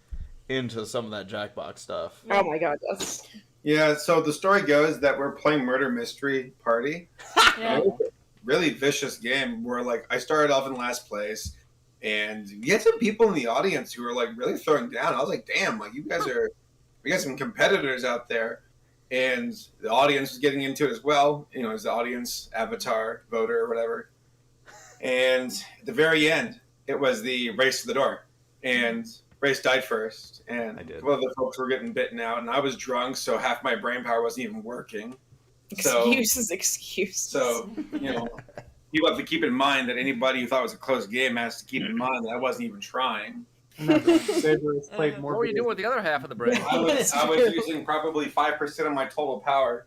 into some of that Jackbox stuff. Oh my god, yes. Yeah, so the story goes that we're playing Murder Mystery Party. Yeah. Really vicious game where, like, I started off in last place, and we had some people in the audience who were, like, really throwing down. I was like, damn, like, we got some competitors out there. And the audience was getting into it as well, as the audience, avatar, voter, or whatever. And at the very end, it was the race to the door. And Race died first, and I did. a couple other folks were getting bitten out, and I was drunk, so half my brain power wasn't even working. Excuses. So, people have to keep in mind that anybody who thought it was a close game has to keep in mind that I wasn't even trying. Saber has played more. What were you doing with the other half of the brain? I was using probably 5% of my total power.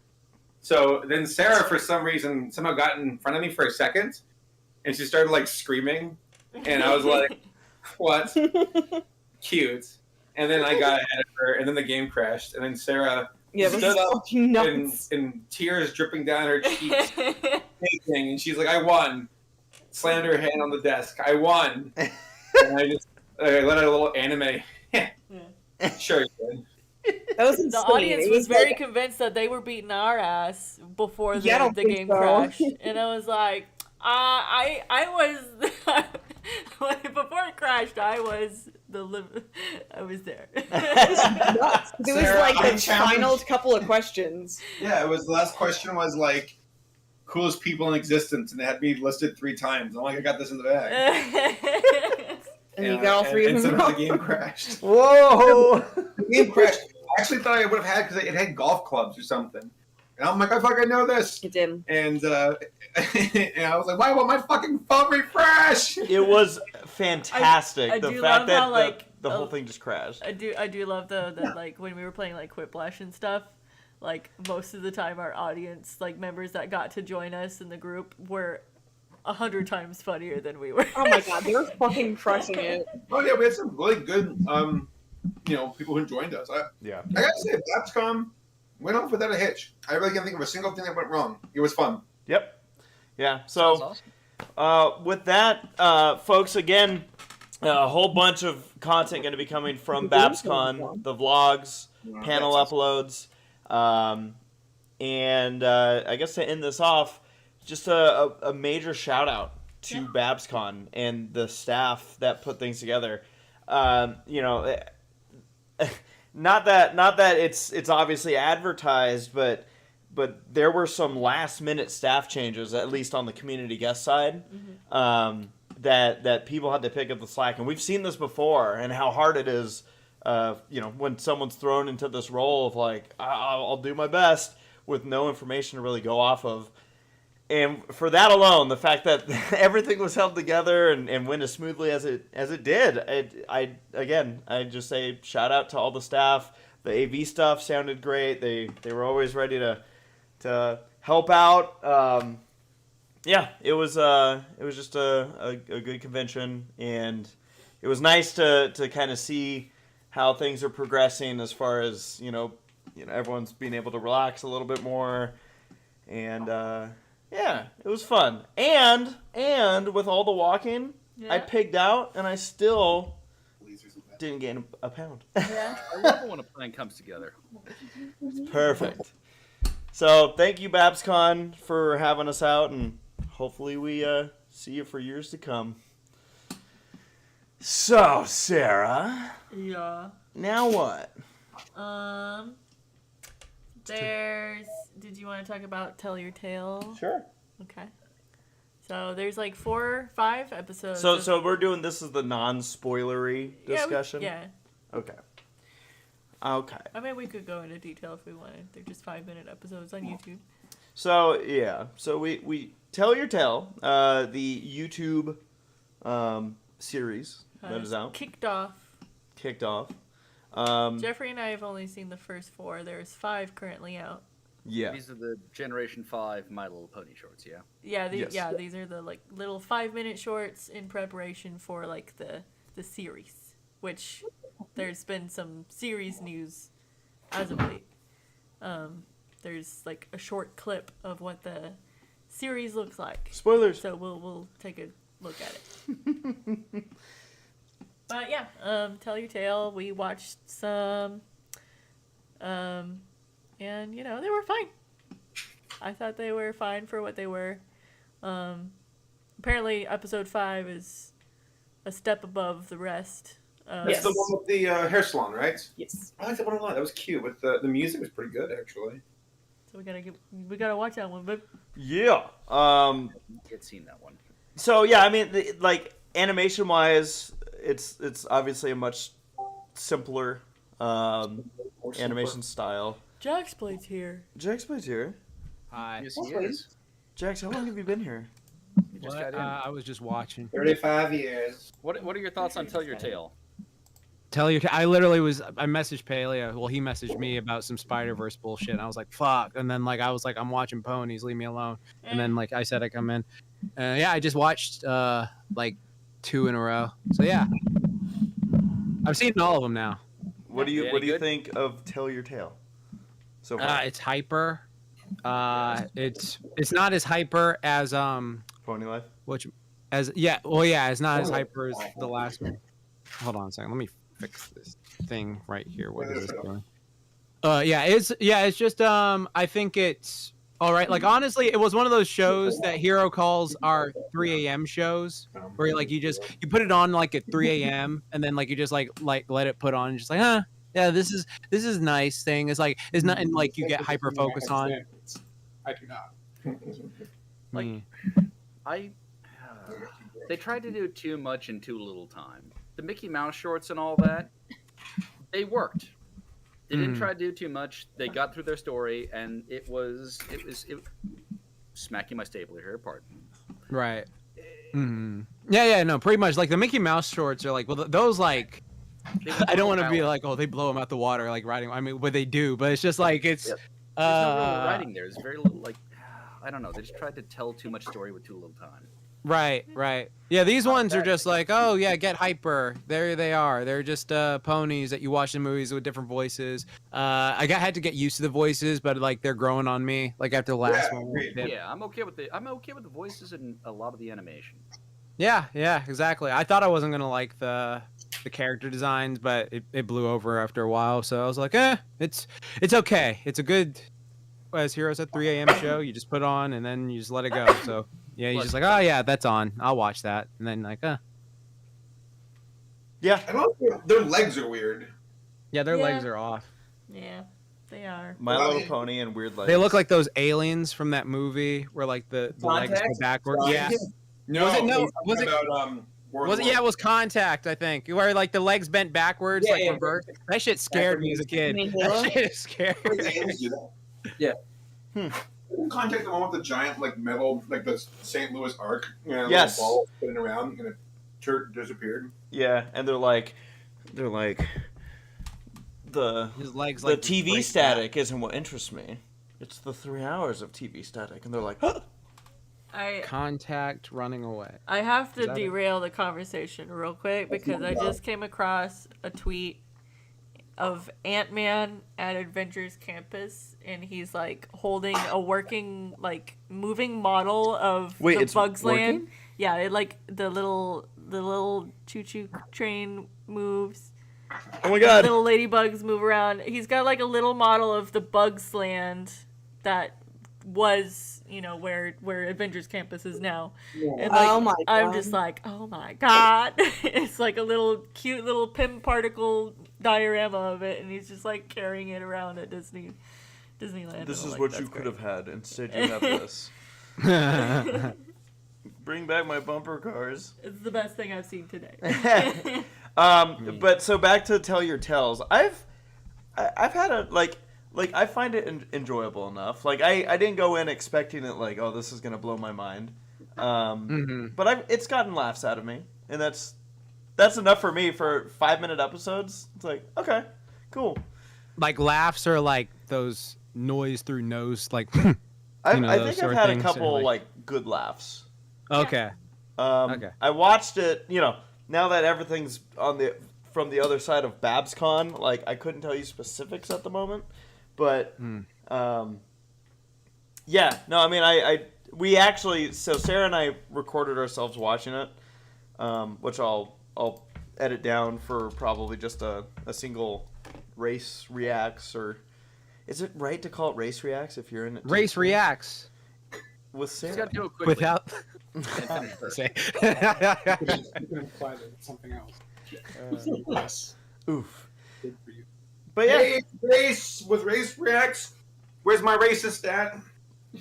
So then Sarah, for some reason, somehow got in front of me for a second, and she started, like, screaming, and I was like, what? Cute. And then I got ahead of her, and then the game crashed, and then Sarah stood up in tears dripping down her cheeks, shaking, and she's like, I won. Slammed her hand on the desk. I won. And I let out a little anime. Sure you did. That was insane. The audience was very convinced that they were beating our ass before the game crashed, and I was like, I was before it crashed. I was there. It was like the final couple of questions. Yeah, it was the last question was like coolest people in existence, and they had me listed 3 times. I'm like, I got this in the bag. And you got all 3 of them. And somehow the game crashed. Whoa! The game crashed. I actually thought I would have had because it had golf clubs or something. And I'm like, I fucking know this. It did. And I was like, why won't my fucking phone refresh? It was fantastic. I the do fact love that how, like, the whole thing just crashed. I do love though that like when we were playing like Quiplash and stuff, like most of the time our audience, like members that got to join us in the group were 100 times funnier than we were. Oh my god, they're fucking crushing it. Oh yeah, we had some really good, people who joined us. I gotta say, BabsCon went off without a hitch. I really can't think of a single thing that went wrong. It was fun. Yep. Yeah. So, with that, folks, again, a whole bunch of content going to be coming from BabsCon, the vlogs, panel uploads, and I guess to end this off, just a major shout out to BabsCon and the staff that put things together. Not that it's obviously advertised, but there were some last minute staff changes, at least on the community guest side, that people had to pick up the slack. And we've seen this before, and how hard it is, when someone's thrown into this role of like, I'll do my best with no information to really go off of. And for that alone, the fact that everything was held together and went as smoothly as it did, I just say shout out to all the staff. The AV stuff sounded great. They were always ready to help out. It was just a good convention, and it was nice to kind of see how things are progressing as far as everyone's being able to relax a little bit more, and. Yeah, it was fun. And with all the walking, I pigged out, and I still didn't gain a pound. Yeah. I love it when a plan comes together. Perfect. So thank you, BabsCon, for having us out, and hopefully we see you for years to come. So, Sarah. Yeah. Now what? Did you want to talk about Tell Your Tale? Sure. Okay. So there's like 4 or 5 episodes. So we're doing this as the non-spoilery discussion? Yeah. Okay. I mean, we could go into detail if we wanted. They're just 5-minute episodes on YouTube. So, yeah. So we Tell Your Tale, the YouTube series that is out. Kicked off. Jeffrey and I have only seen the first 4. There's 5 currently out. Yeah. These are the Generation 5 My Little Pony shorts, yeah? Yeah, these are the like little 5-minute shorts in preparation for like the series, which there's been some series news as of late. There's like a short clip of what the series looks like. Spoilers. So we'll take a look at it. But yeah, Tell Your Tale. We watched some, and they were fine. I thought they were fine for what they were. Apparently, episode 5 is a step above the rest. That's the one with the hair salon, right? Yes. I liked that one a lot. That was cute. With the music was pretty good, actually. So we gotta watch that one, but yeah. I'd seen that one. So yeah, I mean, animation wise, it's obviously a much simpler animation style. Jaxblade's here. Jaxblade's here. Hi. Yes, he is. Jax, how long have you been here? You just got in. I was just watching. 35 years. What are your thoughts on Tell Your Tale? I literally I messaged Paleo. Well, he messaged me about some Spider-Verse bullshit. And I was like, fuck. And then I was like, I'm watching ponies. Leave me alone. And then I said I come in. I just watched 2 in a row. So yeah, I've seen all of them now. What do you think of Tell Your Tale? So far? It's hyper. It's not as hyper as Pony Life. It's not as hyper as the last one. Hold on a second. Let me fix this thing right here. What is this doing? It's just I think it's all right. Like honestly, it was one of those shows that Hero calls our 3 a.m. shows, where you put it on at 3 a.m. and then you just let it put on and just yeah, this is nice thing. It's nothing you get hyper focused on. I do not. They tried to do too much in too little time. The Mickey Mouse shorts and all that, they worked. They didn't try to do too much. They got through their story, and it was smacking my stapler here. Pardon. Right. Mm-hmm. Yeah. No, pretty much. The Mickey Mouse shorts are those I don't want to be they blow them out the water riding. I mean, but they do. But it's just it's. Yep. There's no real writing there. There's very little I don't know. They just tried to tell too much story with too little time. Right. Yeah, these ones are just like, oh yeah, get hyper. There they are. They're just ponies that you watch in movies with different voices. Had to get used to the voices, but like they're growing on me. Like after the last one. Yeah, I'm okay with the voices and a lot of the animation. Yeah, exactly. I thought I wasn't gonna like the character designs, but it blew over after a while. So I was like, it's okay. It's a good, as Heroes at 3 a.m. show. You just put on and then you just let it go. So yeah, you're just like, oh yeah, that's on. I'll watch that, and then like, Yeah. I don't know, their legs are weird. Yeah, their Yeah. legs are off. Yeah, they are. My Little Pony and weird legs. They look like those aliens from that movie where like the legs go Contact? backwards. Yeah. No, Was it- no, he's was talking it- about, Was it? Yeah, it was Contact. I think where like the legs bent backwards, Yeah, like yeah. reverse. That shit scared me as a kid. You mean Halo? That shit is scary. Yeah. Contact the one with the giant like metal, like the St. Louis Arc. You know, Yes. little ball spinning around and it disappeared. Yeah, and they're like the His legs the like TV break static isn't what interests me. It's the 3 hours of TV static, and they're like, I Contact running away. I have Is to that it? derail the conversation real quick because I just came across a tweet of Ant-Man at Avengers Campus, and he's like holding a working, like moving model of Wait, the it's Bugs Land. working? Yeah, it like the little choo-choo train moves. "Oh my god!" Little ladybugs move around. He's got like a little model of the Bugs Land that was, where Avengers Campus is now. And like, Oh my I'm God. just like, oh my god. It's like a little cute little Pym particle diorama of it, and he's just like carrying it around at Disneyland. This I'm is like, what that's you could great. have had. Instead, you have this. Bring back my bumper cars. It's the best thing I've seen today. But so back to Tell Your Tales. I've had a like I find it enjoyable enough. Like I didn't go in expecting it like, oh, this is gonna blow my mind. But it's gotten laughs out of me, and that's enough for me for 5-minute episodes. It's like, okay, cool. Like laughs are like those noise through nose, like. I those think I've sort of had a things, couple or, like good laughs. Okay. Okay. I watched it, now that everything's from the other side of BabsCon, like I couldn't tell you specifics at the moment, but yeah, no, I mean we actually, so Sarah and I recorded ourselves watching it, which I'll edit down for probably just a single race reacts, or is it right to call it race reacts if you're in it? Race reacts with Just Sarah gotta do it quickly. without. You can apply to something else. Yes. Oof. Good for you. But yeah, Hey, race with race reacts. Where's my racist stat?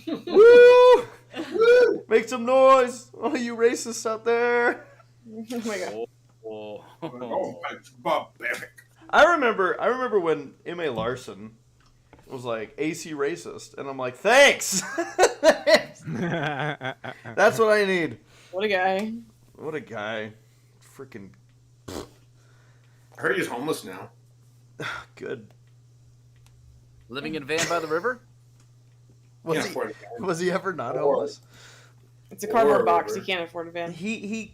woo! Woo! Make some noise, all you racists out there. Oh my god. Oh. Oh, it's barbaric. I remember when M.A. Larson was like ACRacebest, and I'm like, thanks. That's what I need. What a guy. What a guy. Freaking I heard he's homeless now. good. Living in a van by the river? Was Can't he, afford it. was he ever not homeless? It's a cardboard Or- box. You can't afford a van. He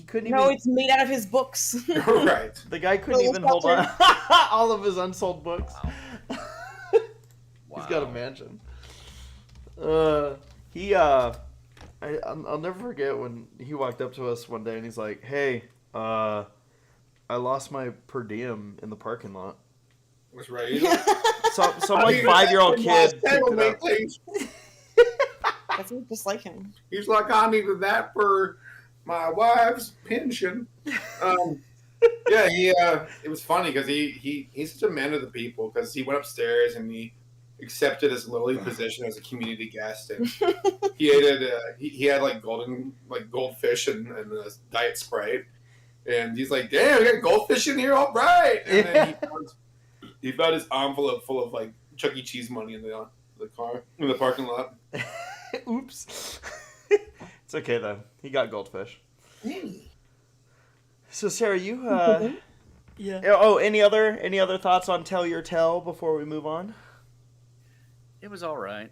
couldn't even. No, it's made out of his books. Right. The guy couldn't Little even hold on. shelter. All of his unsold books. He's got a Wow. mansion. I'll never forget when he walked up to us one day and he's like, "Hey, I lost my per diem in the parking lot." Was right. Some like 5-year-old kid picked it up. That's just like him. He's like, I needed that for my wife's pension. Yeah, it was funny because he's such a man of the people, because he went upstairs and he accepted his lowly position as a community guest, and he had like goldfish and a diet Sprite, and he's like, damn, we got goldfish in here, all right. And then he found his envelope full of like Chuck E. Cheese money in the car in the parking lot. Oops. It's okay though. He got goldfish. So Sarah, you Yeah. oh, any other thoughts on Tell Your Tale before we move on? It was all right.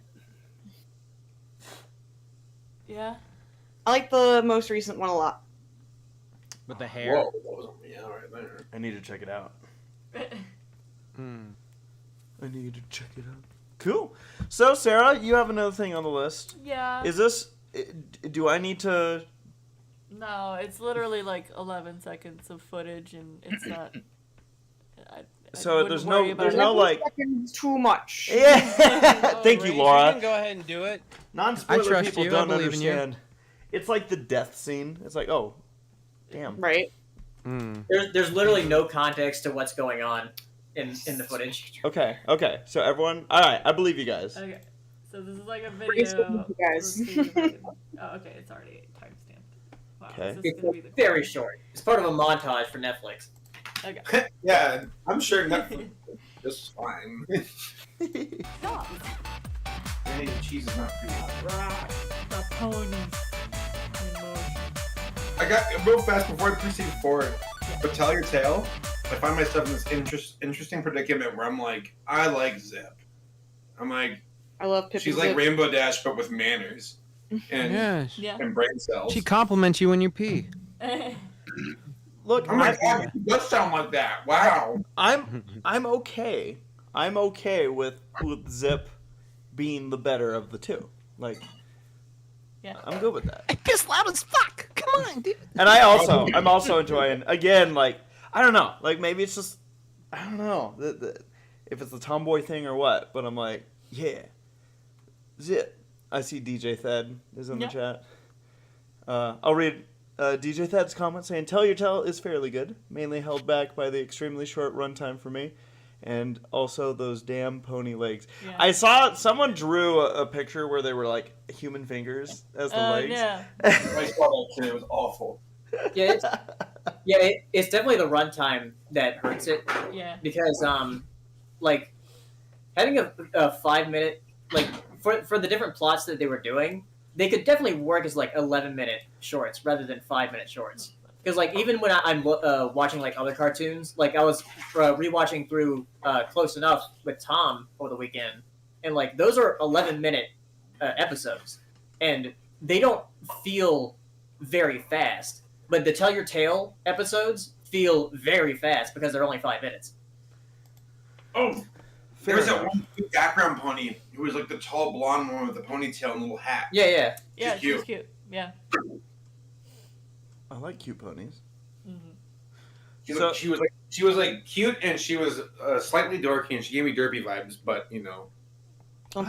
Yeah. I like the most recent one a lot. With the hair. Whoa, that was yeah, right there. I need to check it out. Hmm. I need to check it out. Cool. So, Sarah, you have another thing on the list. Yeah. Is this... Do I need to... No, it's literally like 11 seconds of footage, and it's not. So wouldn't there's worry no, about there's it. no like. Seconds too much. Yeah. Oh, Thank you, Ray, Laura. You can go ahead and do it. Non-spoiler I trust people you. I don't believe in you. understand. It's like the death scene. It's like, oh, damn. Right. Hmm. There's literally no context to what's going on in the footage. Okay. So everyone, all right. I believe you guys. Okay, so this is like a Praise video. you guys. Let's see if I can- oh, okay, it's already timestamped. Wow, Okay. is this It's gonna be the very short. It's part of a montage for Netflix. Okay. Yeah, I'm sure Netflix is fine. Stop. Any cheese is not for you. The ponies. I got real fast before I proceed forward. But tell your tale. I find myself in this interesting predicament where I'm like, I like Zip. I'm like, I love Pippi. she's like Rainbow Dash, but with manners and Yes. Yeah. and brain cells. She compliments you when you pee. Look, Oh my god, it does sound like that. Wow. I'm okay. I'm okay with Zip being the better of the two. Like, Yeah. I'm good with that. I piss loud as fuck. Come on, dude. And I'm also enjoying, again, like, I don't know, like maybe it's just, I don't know, if it's the tomboy thing or what, but I'm like, yeah, Zip. I see DJ Thed is in the Yeah. chat. I'll read DJ Thed's comment saying, "Tell Your Tale is fairly good, mainly held back by the extremely short runtime for me, and also those damn pony legs." Yeah. I saw someone drew a picture where they were like human fingers as the legs. Yeah. I saw that today. It was awful. Yeah, it's definitely the runtime that hurts it Yeah. because like having a 5 minute like for the different plots that they were doing, they could definitely work as like 11-minute shorts rather than 5-minute shorts. Because like even when I'm watching like other cartoons, like I was rewatching through Close Enough with Tom over the weekend, and like those are 11-minute episodes, and they don't feel very fast. But the Tell Your Tale episodes feel very fast because they're only 5 minutes. Oh, Fair there's that enough. one cute background pony who was like the tall blonde one with the ponytail and little hat. Yeah. Yeah, She's she's cute. Yeah. I like cute ponies. Mm-hmm. She was like cute and she was slightly dorky and she gave me derpy vibes, but you know. Oh,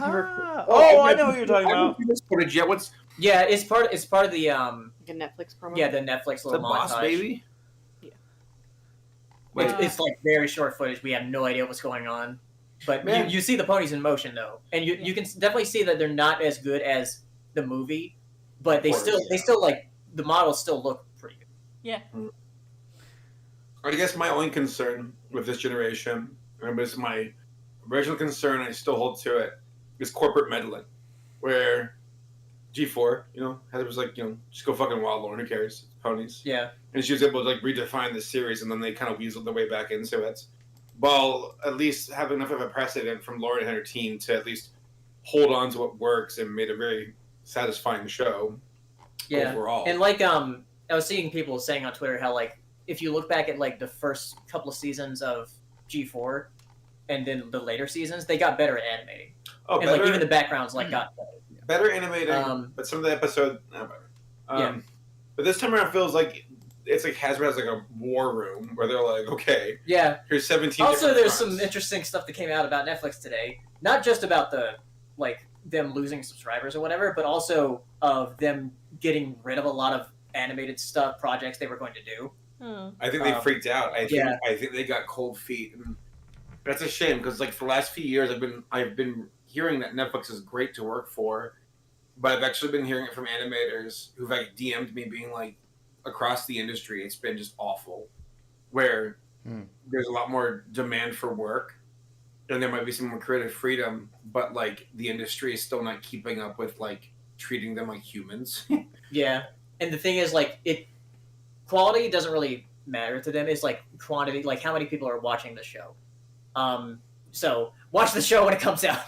I know what you're talking I haven't about. seen this footage yet. What's Yeah, it's part of the Like a Netflix promo. yeah, the Netflix the little boss montage. baby? It's like very short footage. We have no idea what's going on. But Man. you see the ponies in motion though. And you can definitely see that they're not as good as the movie, but they Of course, still like the models still look pretty good. Yeah. I guess my only concern with this generation, and it was my original concern, I still hold to it, is corporate meddling. Where G4, Heather was like, just go fucking wild, Lauren, who cares? It's ponies. Yeah. And she was able to like redefine the series, and then they kind of weaseled their way back into it. While at least have enough of a precedent from Lauren and her team to at least hold on to what works and made a very satisfying show Yeah. overall. And like I was seeing people saying on Twitter how like if you look back at like the first couple of seasons of G4 and then the later seasons, they got better at animating. And like even the backgrounds like got better. Better animating, but some of the episodes not better. But this time around it feels like it's like Hasbro has like a war room where they're like, okay, Yeah. here's 17. Also, different there's fronts. some interesting stuff that came out about Netflix today. Not just about the like them losing subscribers or whatever, but also of them getting rid of a lot of animated stuff projects they were going to do. I think they freaked out. I think they got cold feet, and that's a shame because like for the last few years, I've been hearing that Netflix is great to work for, but I've actually been hearing it from animators who've like DM'd me being like, across the industry, it's been just awful. Where there's a lot more demand for work, and there might be some more creative freedom, but like the industry is still not keeping up with like treating them like humans. Yeah, and the thing is, like, quality doesn't really matter to them. It's like quantity, like how many people are watching the show. So watch the show when it comes out.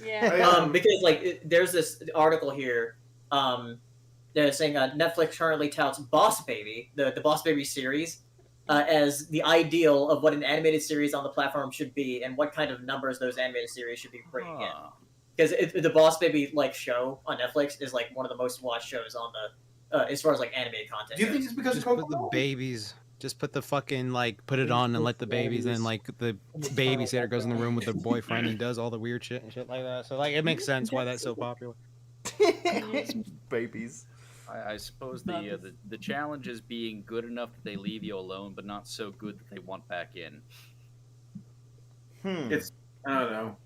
Yeah. Because like there's this article here that they're saying Netflix currently touts Boss Baby, the Boss Baby series, as the ideal of what an animated series on the platform should be and what kind of numbers those animated series should be bringing in. Because the Boss Baby show on Netflix is one of the most watched shows on the as far as animated content. Do you think it's because Just of put the babies. Just put the fucking put it on and let the babies. And the babysitter goes in the room with their boyfriend and does all the weird shit and shit like that. So it makes sense why that's so popular. Babies. I suppose the challenge is being good enough that they leave you alone, but not so good that they want back in. It's I don't know.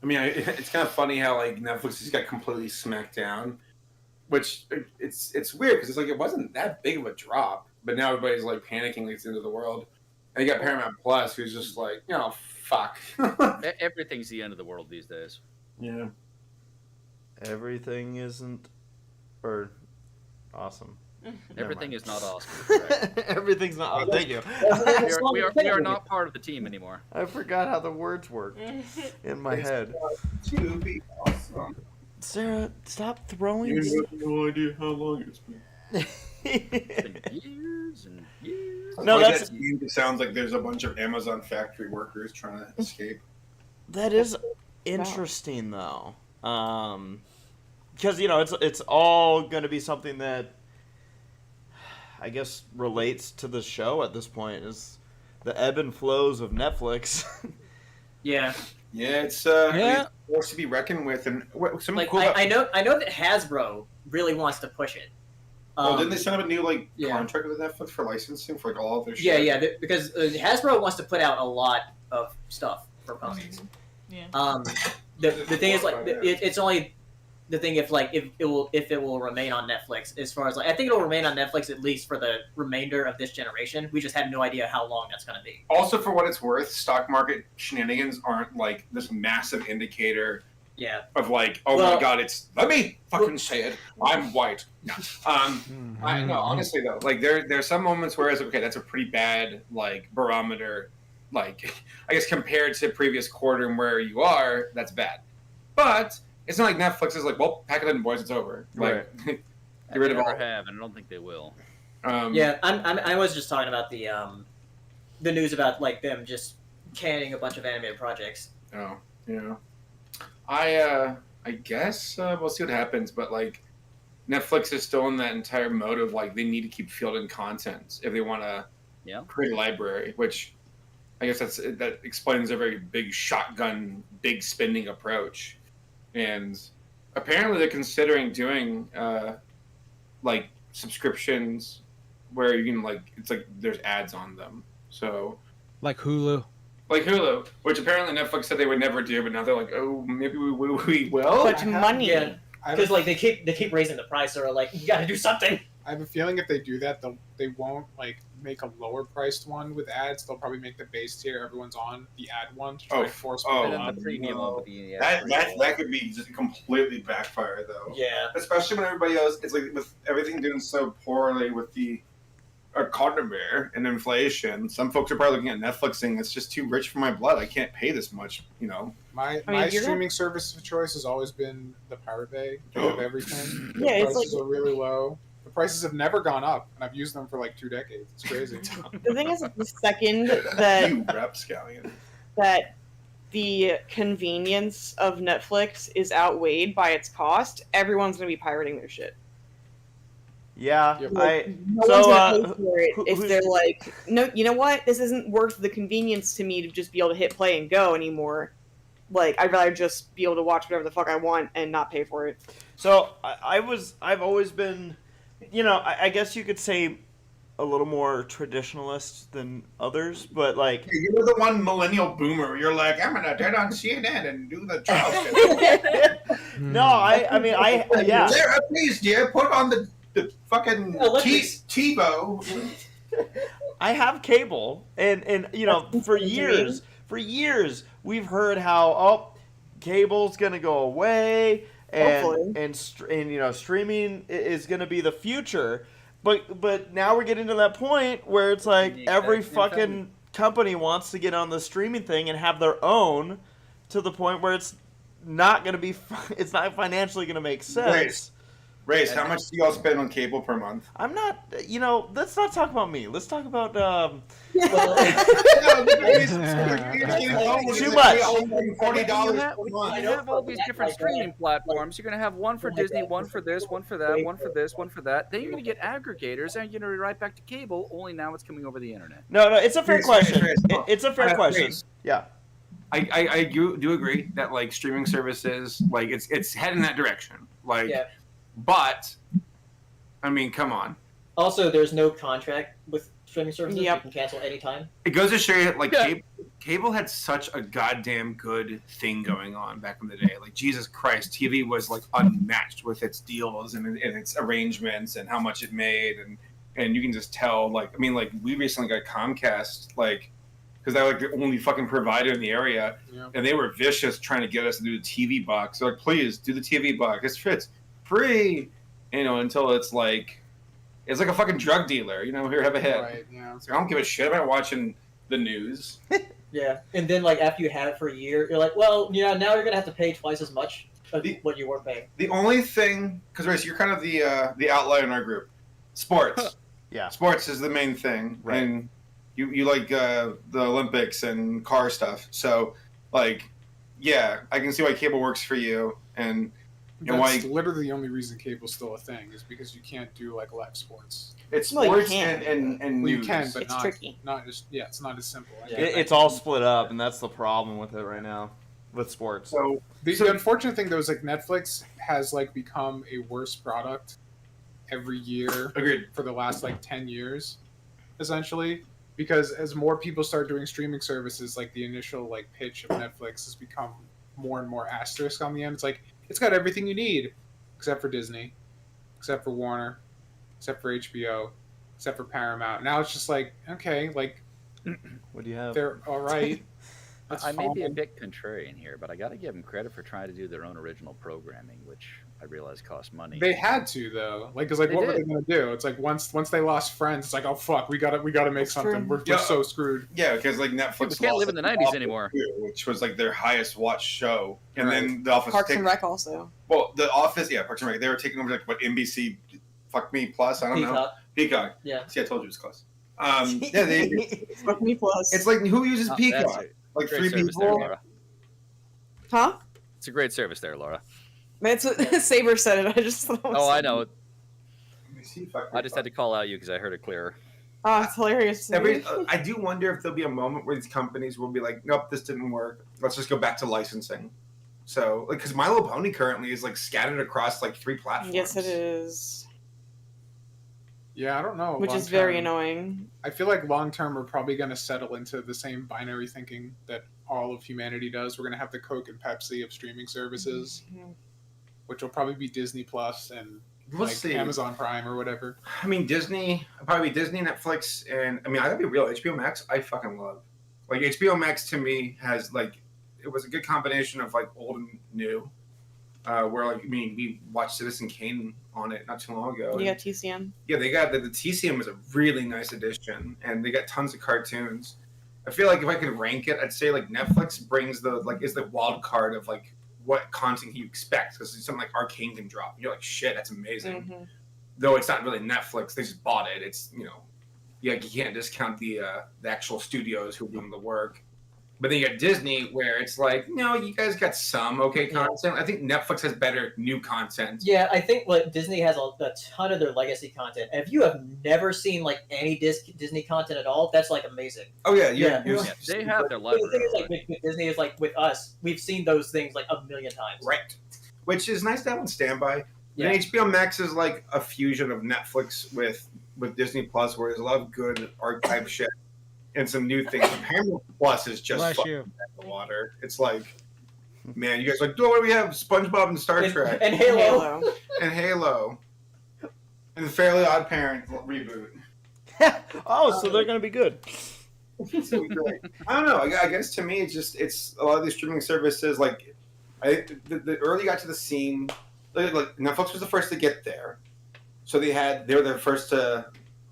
I mean, it's kind of funny how Netflix just got completely smacked down, which it's weird because it wasn't that big of a drop, but now everybody's panicking it's the end of the world. And you got Paramount Plus, who's just fuck. Everything's the end of the world these days. Yeah. Everything isn't, or awesome. Everything is not awesome. Everything's not. Oh, thank you. We are not part of the team anymore. I forgot how the words work in my head. To be awesome. Sarah, stop throwing. You have no idea how long it's been. Years and years. No, that's. It sounds like there's a bunch of Amazon factory workers trying to escape. That is interesting, though, because it's all going to be something that I guess relates to the show at this point, is the ebb and flows of Netflix. Yeah. Yeah, it's it's forced to be reckoned with, and I know that Hasbro really wants to push it. Didn't they sign up a new contract with Netflix for licensing for all of their shit? Yeah, because Hasbro wants to put out a lot of stuff for ponies. Yeah. The thing is it's only the thing if it will remain on Netflix, as far as I think it'll remain on Netflix at least for the remainder of this generation. We just have no idea how long that's going to be. Also, for what it's worth, stock market shenanigans aren't this massive indicator. Yeah. Of my god, let me fucking say it. I'm white. No. I no, honestly though, there's some moments where that's a pretty bad barometer. I guess compared to previous quarter and where you are, that's bad. But it's not like Netflix is well, pack it in, boys, it's over. Right. Get rid of all. Have, and I don't think they will. I was just talking about the news about them just canning a bunch of animated projects. Oh, yeah. I guess we'll see what happens, but Netflix is still in that entire mode of they need to keep fielding content if they want to create a library, which I guess that explains a very big shotgun, big spending approach. And apparently they're considering doing subscriptions where you can it's there's ads on them. So Hulu. Hulu, which apparently Netflix said they would never do, but now they're oh, maybe we will. But money. Yeah, because they keep raising the price. Or you got to do something. I have a feeling if they do that, they won't make a lower priced one with ads. They'll probably make the base tier everyone's on the ad one to try to force people the premium one with the that could be just completely backfire though. Yeah, especially when everybody else it's with everything doing so poorly with the economy and inflation. Some folks are probably looking at Netflix saying it's just too rich for my blood. I can't pay this much. My streaming service of choice has always been the Pirate Bay. They have everything. The Yeah, prices are really low. The prices have never gone up, and I've used them for 2 decades. It's crazy. The thing is, the second that You rapscallion. that the convenience of Netflix is outweighed by its cost, everyone's gonna be pirating their shit. Yeah, Yep. No one's gonna pay for it if they're no, you know what? This isn't worth the convenience to me to just be able to hit play and go anymore. I'd rather just be able to watch whatever the fuck I want and not pay for it. So I've always been, I guess you could say a little more traditionalist than others, but you're the one millennial boomer. You're I'm gonna turn on CNN and do the trial. No, I yeah. Sarah, please, dear, put on the fucking TiVo. I have cable, and for years we've heard how cable's gonna go away, and streaming is gonna be the future. But now we're getting to that point where it's every fucking company wants to get on the streaming thing and have their own, to the point where it's not gonna be it's not financially gonna make sense. Race, how much do y'all spend on cable per month? I'm not. Let's not talk about me. Let's talk about. Well, Too much. $40 per You month. have all these different streaming platforms. You're going to have one for Disney, one for this, one for that, one for this, one for that. Then you're going to get aggregators, and you're going to be right back to cable, only now it's coming over the internet. No, it's a fair question. Race. It's a fair question. Yeah. I do agree that like streaming services, like it's heading that direction. Like, Yeah. but I mean, come on. Also, there's no contract with streaming services. Yep. You can cancel anytime. It goes to show you, like, Yeah. cable had such a goddamn good thing going on back in the day. Like, Jesus Christ, TV was like unmatched with its deals and its arrangements and how much it made, and you can just tell. Like, I mean, like we recently got Comcast, like, because they're like the only fucking provider in the area, Yeah. and they were vicious trying to get us to do the TV box. They're like, please do the TV box. It's free, until it's like a fucking drug dealer. Here, have a hit. Right. Yeah. It's like, I don't give a shit about watching the news. Yeah, and then like after you have it for a year, you're like, well, now you're gonna have to pay twice as much of what you were paying. The only thing, because Race, you're kind of the outlier in our group. Sports. Yeah. Sports is the main thing, Right. and you like the Olympics and car stuff. So, like, yeah, I can see why cable works for you, and why That's literally the only reason cable's still a thing is because you can't do like live sports. it's Well, you sports can. and Well, news. you can, but It's not tricky. not just it's not as simple. I Yeah. get that. It's all split up, and that's the problem with it right now with sports. So The unfortunate thing though is like Netflix has like become a worse product every year agreed. for the last like 10 years, essentially. Because as more people start doing streaming services, like the initial like pitch of Netflix has become more and more asterisk on the end. It's like it's got everything you need, except for Disney, except for Warner, except for HBO, except for Paramount. Now it's just like, okay, like What do you have? they're all right. That's I may be a fine. bit contrarian here, but I got to give them credit for trying to do their own original programming, which I realize costs money. They had to though, like, cause like, They what were they did. gonna do? It's like once they lost Friends, it's like, oh fuck, we gotta make something. true. We're so screwed. Yeah, because like Netflix We can't lost, live in the like, 90s Office anymore. too, which was like their highest watched show, and Right. then The Office. Parks and takes- Rec also. Well, The Office, yeah, Parks and Rec. They were taking over like what NBC, fuck me plus. I don't know. Peacock. Yeah. See, I told you it was close. Yeah, Fuck me plus. it's like who uses Oh, Peacock? that's Like Great 3 service there, people. Laura. Huh? It's a great service there, Laura. That's what Saber said it. I just thought it was Oh, I know. Let me see if I just had to call out you because I heard it clearer. Oh, it's hilarious. I do wonder if there'll be a moment where these companies will be like, nope, this didn't work. Let's just go back to licensing. So, like, because My Little Pony currently is like scattered across like 3 platforms. Yes, it is. Yeah, I don't know. Which long is very term. annoying. I feel like long term we're probably gonna settle into the same binary thinking that all of humanity does. We're gonna have the Coke and Pepsi of streaming services, which will probably be Disney Plus and We'll like see. Amazon Prime or whatever. I mean, Disney, probably Disney, Netflix, and I mean, I gotta be real. HBO Max, I fucking love. Like HBO Max to me has like, it was a good combination of like old and new. Where like, I mean, we watched Citizen Kane on it not too long ago. You and- got TCM. Yeah, they got the TCM was a really nice addition, and they got tons of cartoons. I feel like if I could rank it, I'd say like Netflix brings is the wild card of like what content you expect, because something like Arcane can drop. You're like, shit, that's amazing. Mhm. Though it's not really Netflix, they just bought it. It's you can't discount the actual studios who are doing the work. But then you got Disney, where it's like, no, you guys got some okay content. I think Netflix has better new content. Yeah, I think like Disney has a ton of their legacy content. And if you have never seen like any Disney content at all, that's like amazing. Oh yeah, Yeah. Yeah, they have their The thing library. is, like with Disney is like with us, we've seen those things like a million times. Right. Which is nice to have on standby. Yeah. And HBO Max is like a fusion of Netflix with Disney Plus, where there's a lot of good archive shit and some new things. Paramount Plus is just Bless fucking you. in the water. It's like, man, you guys are like, what do we have? SpongeBob and Star Trek And Halo. and Halo and the Fairly Odd Parent reboot. Oh, so they're gonna be good. It's so great. I don't know. I guess to me, it's a lot of these streaming services. Like, the early got to the scene. Like Netflix was the first to get there, so they were the first to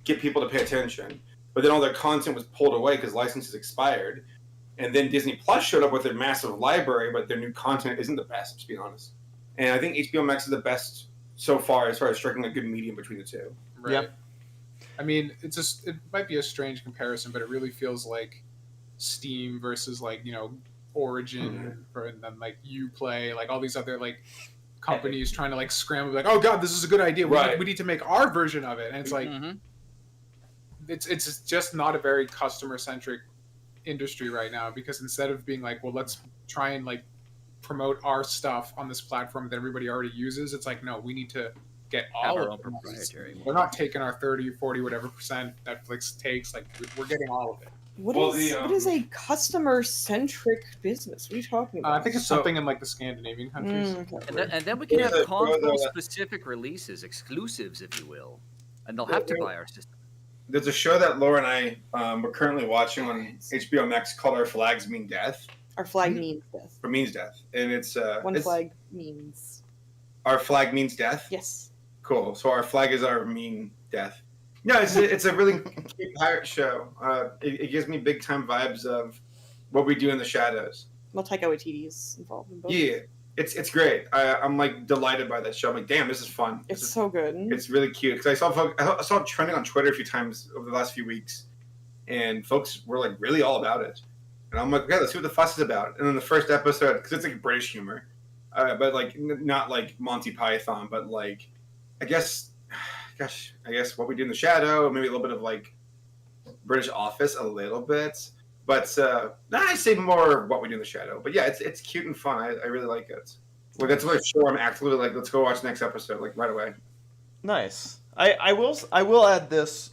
get people to pay attention. But then all their content was pulled away because licenses expired, and then Disney Plus showed up with their massive library, but their new content isn't the best, to be honest. And I think HBO Max is the best so far as striking a good medium between the two. Right. Yep. I mean, it might be a strange comparison, but it really feels like Steam versus like Origin, and then like Uplay, like all these other like companies trying to like scramble, like, oh god, this is a good idea. We need to make our version of it, and it's like it's just not a very customer centric industry right now, because instead of being like, well, let's try and like promote our stuff on this platform that everybody already uses, it's like, no, we need to get all our of own them. proprietary. We're not taking our 30, 40, whatever percent Netflix takes. Like, we're getting all of it. What is a customer-centric business? What are you talking about? I think it's something in like the Scandinavian countries. And then we can have console-specific releases, exclusives, if you will, and they'll have to buy our system. There's a show that Laura and I we're currently watching on HBO Max called Our Flags Mean Death. Our flag means death. Or means death, and it's flag means. Our flag means death. Yes. Cool. So our flag is our mean death. No, it's a really cute pirate show. It gives me big time vibes of What We Do in the Shadows. Well, Taika Waititi's involved in both. Yeah, it's great. I'm like delighted by that show. I'm like, damn, this is fun. It's so good. It's really cute because I saw it trending on Twitter a few times over the last few weeks, and folks were like really all about it. And I'm like, okay, let's see what the fuss is about. And then the first episode, because it's like British humor, but like not like Monty Python, but like I guess What We Do in the Shadow, maybe a little bit of like British Office, a little bit. But I say more What We Do in the Shadow. But yeah, it's cute and fun. I really like it. Like that's what show I'm actively like, let's go watch the next episode like right away. Nice. I will add this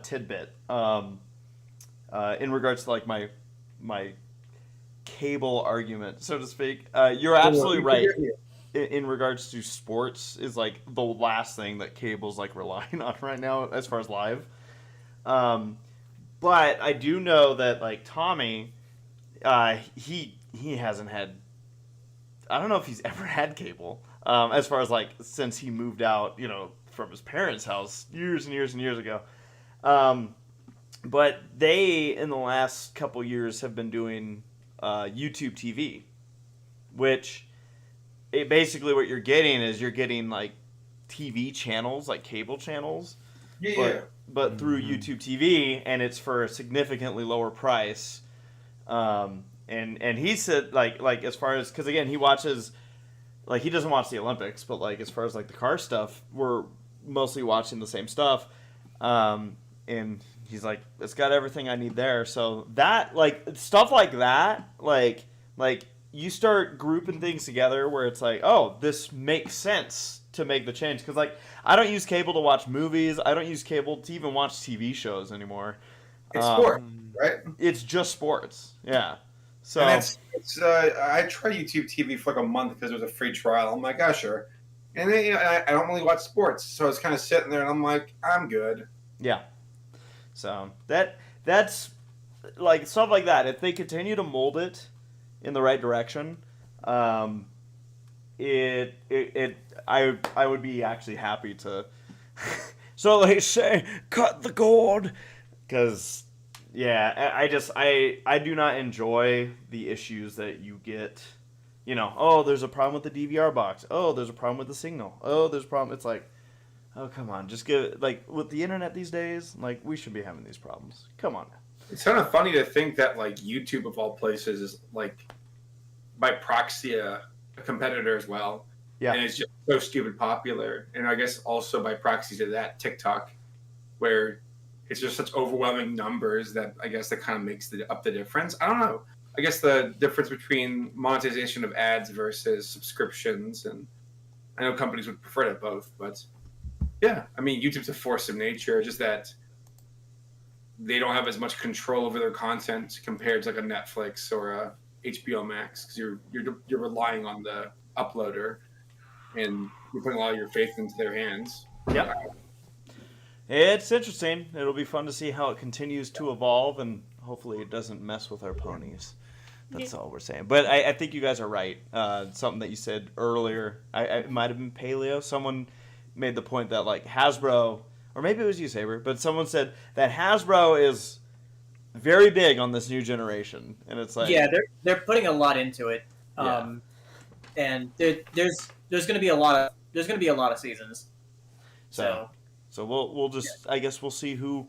tidbit in regards to like my cable argument, so to speak. You're absolutely right. In regards to sports, is like the last thing that cable's like relying on right now as far as live. But I do know that like Tommy, he hasn't had. I don't know if he's ever had cable. As far as like since he moved out, from his parents' house years and years and years ago. But they in the last couple years have been doing YouTube TV, which. Basically what you're getting like TV channels, like cable channels, but through YouTube TV, and it's for a significantly lower price. And he said like as far as, because again he watches, like he doesn't watch the Olympics, but like as far as like the car stuff, we're mostly watching the same stuff. And he's like, it's got everything I need there. So that like stuff like that, like. You start grouping things together where it's like, oh, this makes sense to make the change. Because, like, I don't use cable to watch movies. I don't use cable to even watch TV shows anymore. It's sport, right? It's just sports, yeah. So and I tried YouTube TV for like a month because it was a free trial. I'm like, oh, sure. And then, I don't really watch sports. So I was kind of sitting there and I'm like, I'm good. Yeah. So that's, like, stuff like that. If they continue to mold it in the right direction, I would be actually happy to. So they say, cut the cord, because I do not enjoy the issues that you get. Oh, there's a problem with the DVR box. Oh, there's a problem with the signal. Oh, there's a problem. It's like, oh, come on, just give it, like with the internet these days. Like we should be having these problems. Come on. It's kind of funny to think that like YouTube of all places is like by proxy a competitor as well. Yeah. And it's just so stupid popular. And I guess also by proxy to that, TikTok, where it's just such overwhelming numbers that I guess that kind of makes up the difference. I don't know. I guess the difference between monetization of ads versus subscriptions, and I know companies would prefer to both, but yeah, I mean, YouTube's a force of nature, just that they don't have as much control over their content compared to like a Netflix or a HBO Max, because you're relying on the uploader and you're putting all your faith into their hands. Yep. It's interesting. It'll be fun to see how it continues to evolve, and hopefully it doesn't mess with our ponies. That's all we're saying. But I think you guys are right. Something that you said earlier, it might have been Paleo. Someone made the point that like Hasbro, or maybe it was you, Saber, but someone said that Hasbro is very big on this new generation, and it's like, yeah, they're putting a lot into it, and there's going to be a lot of there's going to be a lot of seasons. So we'll just I guess we'll see who,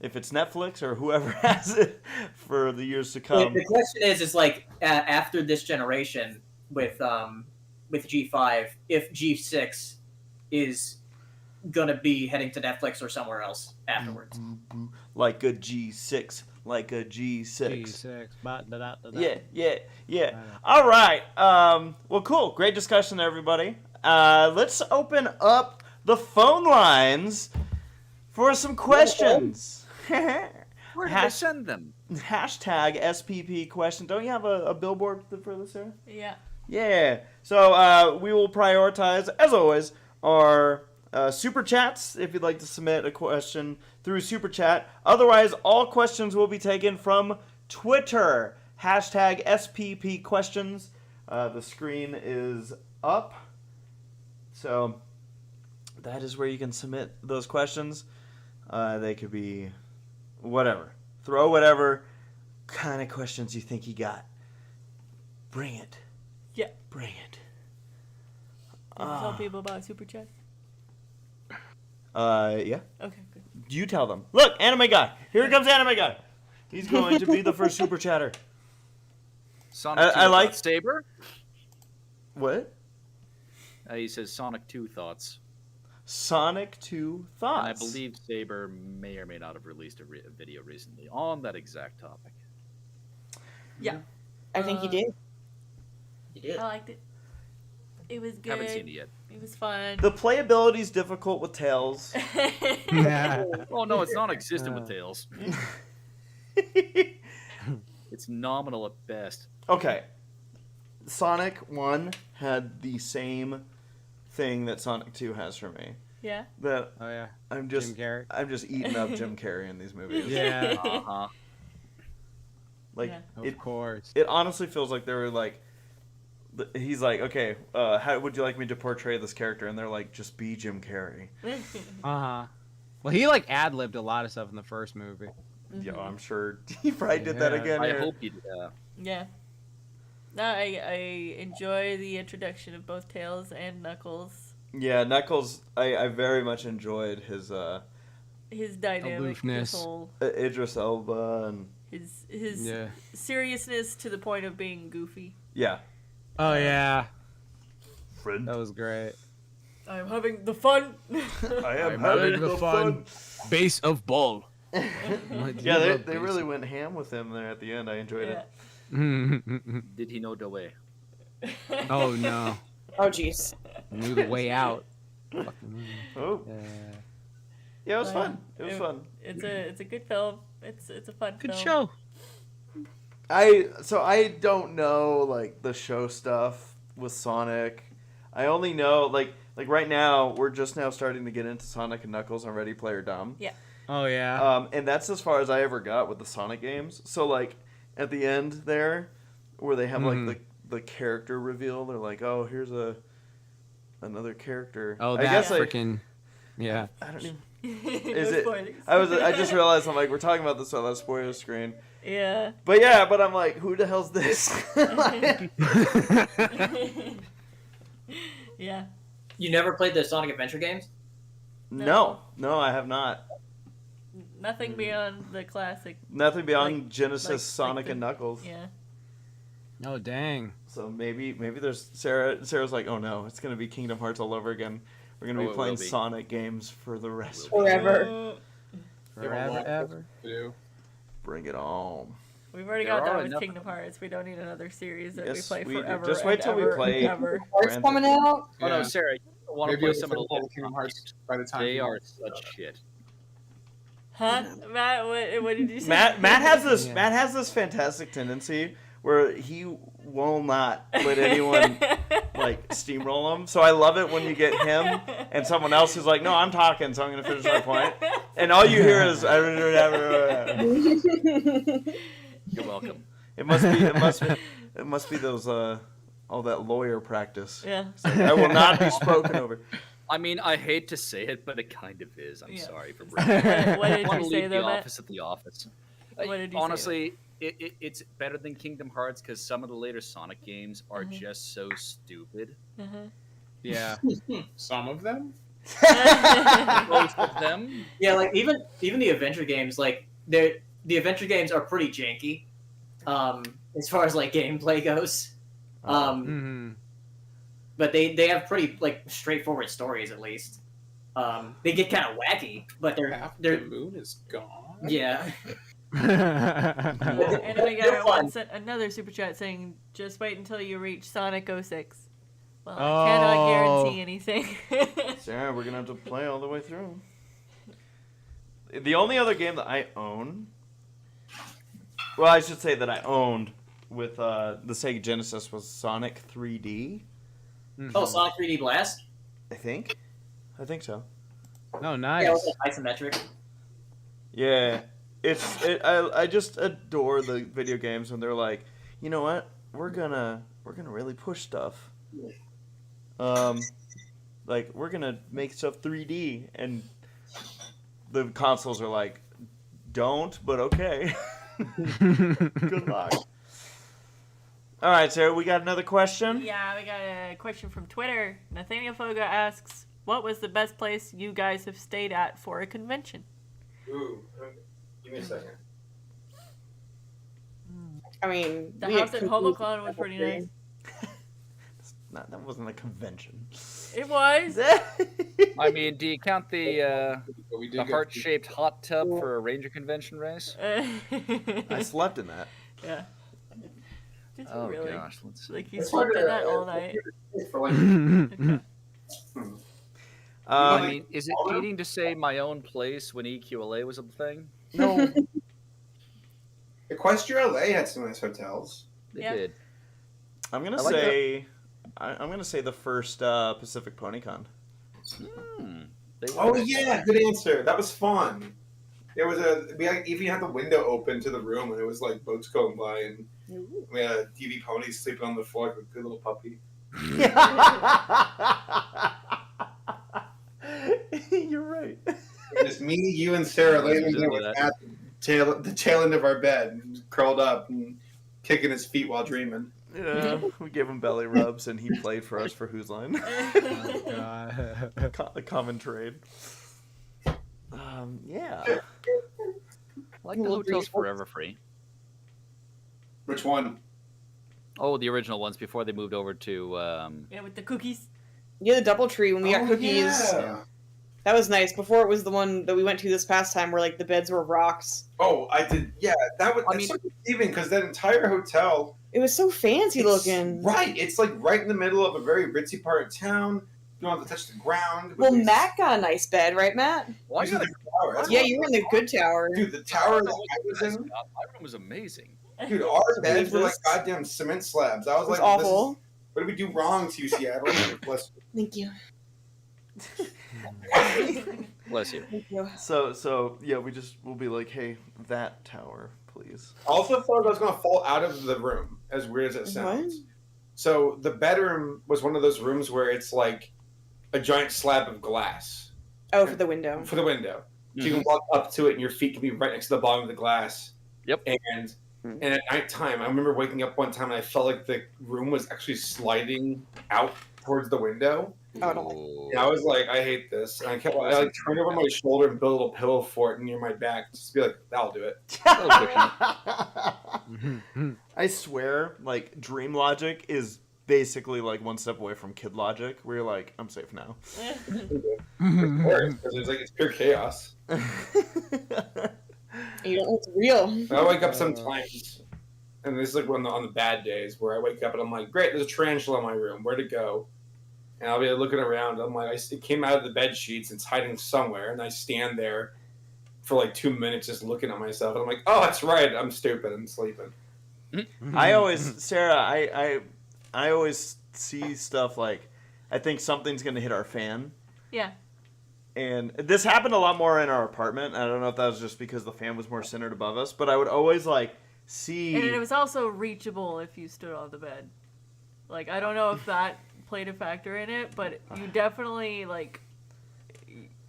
if it's Netflix or whoever has it for the years to come. The question is like after this generation with G5, if G6 is gonna be heading to Netflix or somewhere else afterwards. Like a G6. Like a G6. G6. Yeah. All right. Well, cool. Great discussion, everybody. Let's open up the phone lines for some questions. Where did I send them? Hashtag SPP question. Don't you have a billboard for this, Sarah? Yeah. Yeah. So we will prioritize, as always, our super chats if you'd like to submit a question through super chat. Otherwise, all questions will be taken from Twitter. Hashtag SPP questions. The screen is up. So that is where you can submit those questions. They could be whatever. Throw whatever kind of questions you think you got. Bring it. Yeah. Bring it. Tell people about Super Chat. Yeah. Okay, good. You tell them. Look, Anime Guy. Here comes Anime Guy. He's going to be the first super chatter. Sonic 2 I like Saber. What? He says Sonic 2 thoughts. Sonic 2 thoughts. And I believe Saber may or may not have released a video recently on that exact topic. Yeah. I think he did. You did. I liked it. It was good. Haven't seen it yet. It was fun. The playability is difficult with Tails. Oh no, it's non-existent with Tails. It's nominal at best. Okay. Sonic 1 had the same thing that Sonic 2 has for me. Yeah. That Oh yeah. I'm just Jim Carrey. I'm just eating up Jim Carrey in these movies. Yeah. Uh-huh. Like Yeah. Of course. it honestly feels like they were like, he's like, okay, how would you like me to portray this character? And they're like, just be Jim Carrey. Uh-huh. Well, he like ad-libbed a lot of stuff in the first movie. Yeah, I'm sure he probably did that Yeah. again. I here. hope he did. Yeah. No, I enjoy the introduction of both Tails and Knuckles. Yeah, Knuckles, I very much enjoyed his Dynamic, Aloofness. his whole Idris Elba and his Yeah. seriousness to the point of being goofy. yeah. Oh yeah. Friend. That was great. I'm having the fun. I am I'm having the fun. Base of ball. Yeah, they really went ham with him there at the end. I enjoyed Yeah. it. Did he know the way? Oh no. Oh, jeez. Knew the way out. Oh. Yeah, it was fun. It was fun. It's a good film. It's a fun Good film. show. I don't know like the show stuff with Sonic. I only know like right now we're just now starting to get into Sonic and Knuckles on Ready Player Dumb. Yeah. Oh yeah. And that's as far as I ever got with the Sonic games. So like at the end there, where they have like the character reveal, they're like, oh, here's another character. Oh, I that guess freaking. Yeah. I don't even. No Is it? spoilers. I just realized I'm like we're talking about this on that spoiler screen. Yeah. But I'm like, who the hell's this? Yeah. You never played the Sonic Adventure games? No, I have not. Nothing beyond the classic. Nothing beyond Like- Genesis, like Sonic, the- and Knuckles. Yeah. Oh dang. So maybe there's Sarah's like, oh no, it's gonna be Kingdom Hearts all over again. We're gonna Oh, be it playing will be. Sonic games for the rest. Forever. Forever ever. To do. Bring it on. We've already There got are done with enough- Kingdom Hearts. We don't need another series that we Yes, play we do. forever. Just wait and till we ever play- and ever. Hearts Grand coming out. Oh no, Yeah. Sarah, you want to Maybe play we'll some of the play later Kingdom Sonic Hearts games. by the time. They you- are such shit. Huh? Matt, what did you say? Matt has this Yeah. Matt has this fantastic tendency where he will not let anyone like steamroll him. So I love it when you get him and someone else who's like, no, I'm talking, so I'm gonna finish my point, and all you hear is. You're welcome. It must be those all that lawyer practice. Yeah. So I will not be spoken over. I mean, I hate to say it, but it kind of is. I'm Yeah. sorry for bringing it up. What did I want you to say leave though, the Matt? office at the office. What did you say? Honestly, it's better than Kingdom Hearts because some of the later Sonic games are just so stupid. Uh-huh. Yeah. Some of them. Most of them. Yeah, like even the adventure games, like the adventure games are pretty janky, as far as like gameplay goes. But they have pretty like straightforward stories at least. They get kind of wacky, but Half the moon is gone. yeah. Anime guy wants another super chat saying, "Just wait until you reach Sonic 06." Well, I cannot guarantee anything. Sarah, we're gonna have to play all the way through. The only other game that I own, well, I should say that I owned with the Sega Genesis was Sonic 3D. Oh, Sonic 3D Blast. I think so. Oh, nice. Yeah, it was isometric. Yeah, I just adore the video games when they're like, you know what, we're gonna really push stuff. Like we're gonna make stuff 3D, and the consoles are like, don't, but okay. Good luck. All right, Sarah, we got another question. Yeah, we got a question from Twitter. Nathaniel Foga asks, "What was the best place you guys have stayed at for a convention?" Ooh, give me a second. I mean, The we had house at cookies Homocon was and pretty everything. nice. That wasn't a convention. It was. I mean, do you count the We did go heart-shaped hot tub for a ranger convention race? I slept in that. Yeah. Did you Oh really? gosh, let's see. Like you slept in that all night. I mean, is it cheating to say my own place when EQLA was a thing? No. Equestria LA had some nice hotels. They Yeah. did. I'm gonna I like say, I'm gonna say the first Pacific PonyCon. They were Oh nice. yeah, good answer. That was fun. There was we even had the window open to the room, and it was like boats going by, and we had a DV pony sleeping on the floor like a good little puppy. You're right. Just me, you, and Sarah laying Just there do that. at the tail end of our bed, curled up and kicking his feet while dreaming. Yeah, we gave him belly rubs, and he played for us for Who's Line. A common trade. Yeah. I like the hotels forever free. Which one? Oh, the original ones before they moved over to. Yeah, with the cookies. Yeah, the DoubleTree when we got cookies. Yeah. That was nice. Before it was the one that we went to this past time where like the beds were rocks. Oh, I did. Yeah, that was. I I mean- so deceiving because that entire hotel. It was so fancy looking. Right, it's like right in the middle of a very ritzy part of town. You don't have to touch the ground. Well, Matt got a nice bed, right, Matt? Well, I got a tower. That's Yeah, what- you were in the good tower. Dude, the tower that I was in. My room was amazing. Dude, our beds were like Jesus. goddamn cement slabs. I was It was like, this is- awful. what did we do wrong to you, Seattle? Bless Thank you. Bless you. Thank you. So yeah, we'll be like, hey, that tower, please. I also thought I was gonna fall out of the room, as weird as it sounds. What? So the bedroom was one of those rooms where it's like a giant slab of glass Oh, for the window. for the window. So you can walk up to it and your feet can be right next to the bottom of the glass. Yep. And at nighttime, I remember waking up one time and I felt like the room was actually sliding out towards the window. Oh, I don't like And I was like, I hate this. And I like turned over my shoulder and built a little pillow fort near my back just to be like, that'll do it. I swear, like, dream logic is basically like one step away from kid logic, where you're like, I'm safe now. Of course, because it's pure chaos. You don't know it's real. I wake up sometimes, and this is like on the bad days where I wake up and I'm like, great, there's a tarantula in my room. Where'd it go? And I'll be looking around. I'm like, it came out of the bed sheets. It's hiding somewhere. And I stand there for like 2 minutes just looking at myself. And I'm like, oh, that's right. I'm stupid. I'm sleeping. I always, Sarah, I always see stuff like, I think something's going to hit our fan. Yeah. And this happened a lot more in our apartment. I don't know if that was just because the fan was more centered above us, but I would always like see. And it was also reachable if you stood on the bed. Like, I don't know if that played a factor in it, but you definitely, like,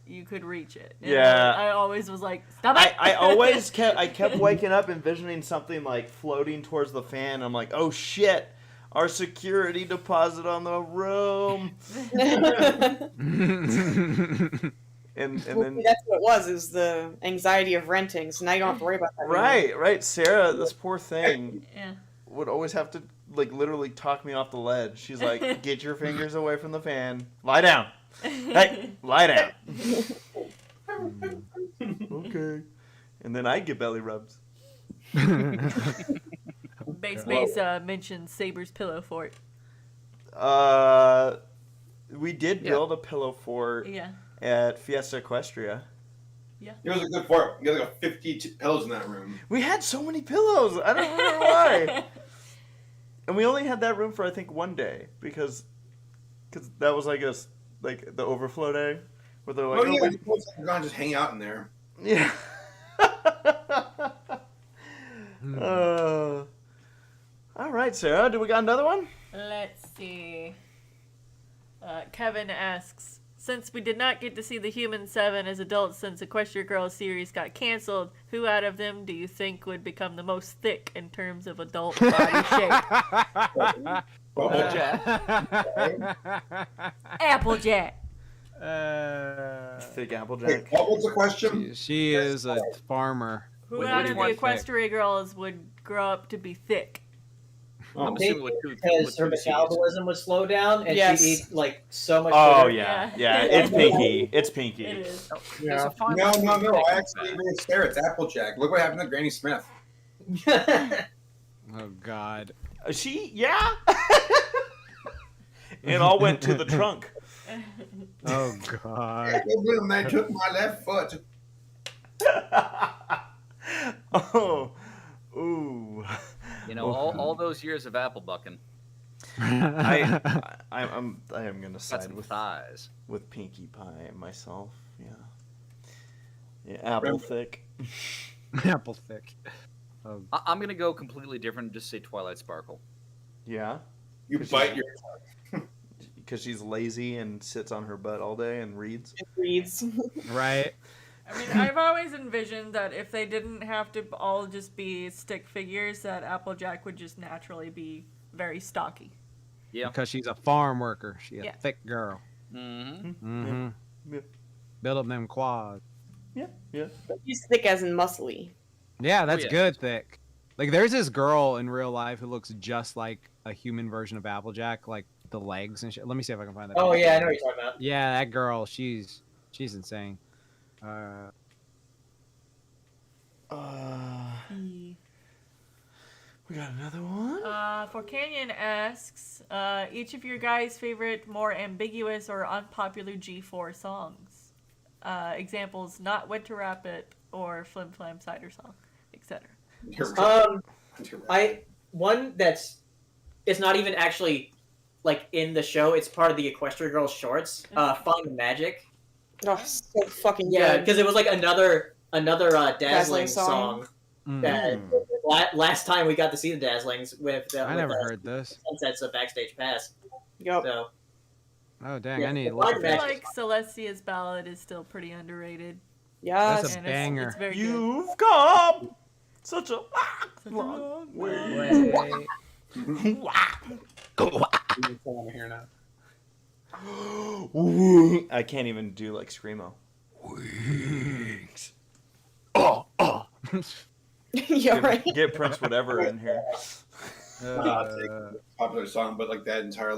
you could reach it. And Yeah. I always was like, stop it! I kept waking up envisioning something like floating towards the fan. I'm like, oh shit, our security deposit on the room. And then that's what it was, is the anxiety of renting, so now you don't have to worry about that anymore. right, Sarah, this poor thing Yeah. would always have to like literally talk me off the ledge. She's like, get your fingers away from the fan. Lie down. Hey, lie down. Okay. And then I get belly rubs. Base mentioned Saber's pillow fort. We did build a pillow fort at Fiesta Equestria. Yeah. It was a good fort. You had like 50 pillows in that room. We had so many pillows. I don't remember why. And we only had that room for I think one day because that was like the overflow day where they're like, we're gonna just hang out in there. Yeah. All right, Sarah. Do we got another one? Let's see. Kevin asks, since we did not get to see the Human 7 as adults since Equestria Girls series got canceled, who out of them do you think would become the most thick in terms of adult body shape? Applejack. Thick Applejack. What was the question? She is a farmer. Who out of the Equestria Girls would grow up to be thick? I'm assuming because her metabolism would slow down and she'd eat like so much. Oh sugar. yeah. It's Pinky. It's Pinky. It is. Yeah. No. I actually agree with Sarah. It's Applejack. Look what happened to Granny Smith. Oh God. Yeah. It all went to the trunk. Oh God. They took my left foot. Oh. Ooh. You know, all those years of apple bucking. I am gonna side with thighs with Pinkie Pie myself. Yeah. Apple thick. Apple thick. I'm gonna go completely different. Just say Twilight Sparkle. Yeah. You bite your because she's lazy and sits on her butt all day and reads. Right. I mean, I've always envisioned that if they didn't have to all just be stick figures, that Applejack would just naturally be very stocky. Yeah. Because she's a farm worker. She's a Yeah. thick girl. Mm-hmm. Yeah. Build up them quads. Yeah. She's thick as in muscly. Yeah, that's yeah. good thick. Like, there's this girl in real life who looks just like a human version of Applejack, like the legs and shit. Let me see if I can find that. Oh picture. yeah, I know what you're talking about. Yeah, that girl, she's insane. We got another one? For Canyon asks, each of your guys' favorite more ambiguous or unpopular G4 songs. Examples, Not Winter Rapid or Flim Flam Cider Song, etc. One that's it's not even actually like in the show. It's part of the Equestria Girls shorts. Find the Magic. Oh, so fucking Yeah, good. because it was like another Dazzling song. That last time we got to see the Dazzlings with I never heard this. Sunsets of Backstage Pass. Yep. So Oh dang, Yeah, I need to I look at feel that. like Celestia's ballad is still pretty underrated. Yes. That's a And banger. It's very good. You've come such a long way. I'm here now. I can't even do like Screamo. Wings. Yeah, right. Get Prince whatever in here. Popular song, but like that entire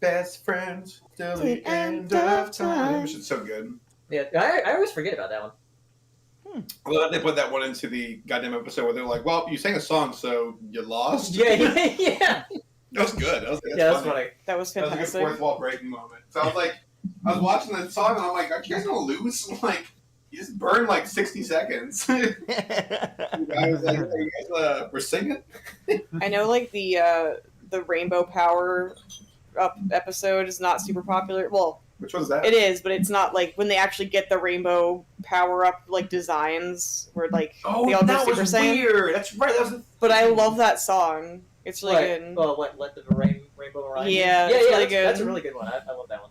best friends till the end of time. Which is so good. yeah, I always forget about that one. Well, they put that one into the goddamn episode where they're like, "Well, you sang a song, so you lost." Yeah. That was good. That was funny. That was That was a good fantastic. fourth wall breaking moment. So I was watching that song and I'm like, "Are you guys gonna lose?" Like, you just burned like 60 seconds. I was like, "Are you guys we're singing?" I know, like the Rainbow Power up episode is not super popular. Well, Which one's that? it is, but it's not like when they actually get the Rainbow Power up like designs where like Oh, they all do that Super was Saiyan. weird. That's right. That was. But I love that song. It's really good. Oh, what? Let the rainbow ride. Yeah, yeah, it's really that's, good. That's a really good one. I love that one.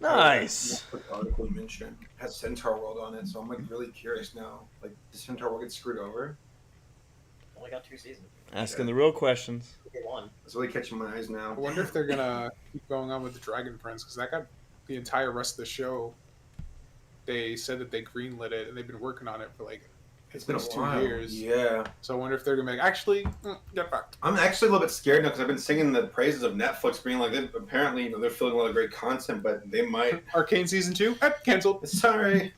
Nice. Article you mentioned has Centaur World on it, so I'm like really curious now. Like, does Centaur World get screwed over? Only got 2 seasons. Asking the real questions. One. It's really catching my eyes now. I wonder if they're gonna keep going on with the Dragon Prince, because that got the entire rest of the show. They said that they greenlit it, and they've been working on it for like It's been a 2 while. years. Yeah. So I wonder if they're gonna make actually get back. I'm actually a little bit scared now because I've been singing the praises of Netflix, being like, apparently, they're filling a lot of great content, but they might. Arcane season 2 canceled. Sorry.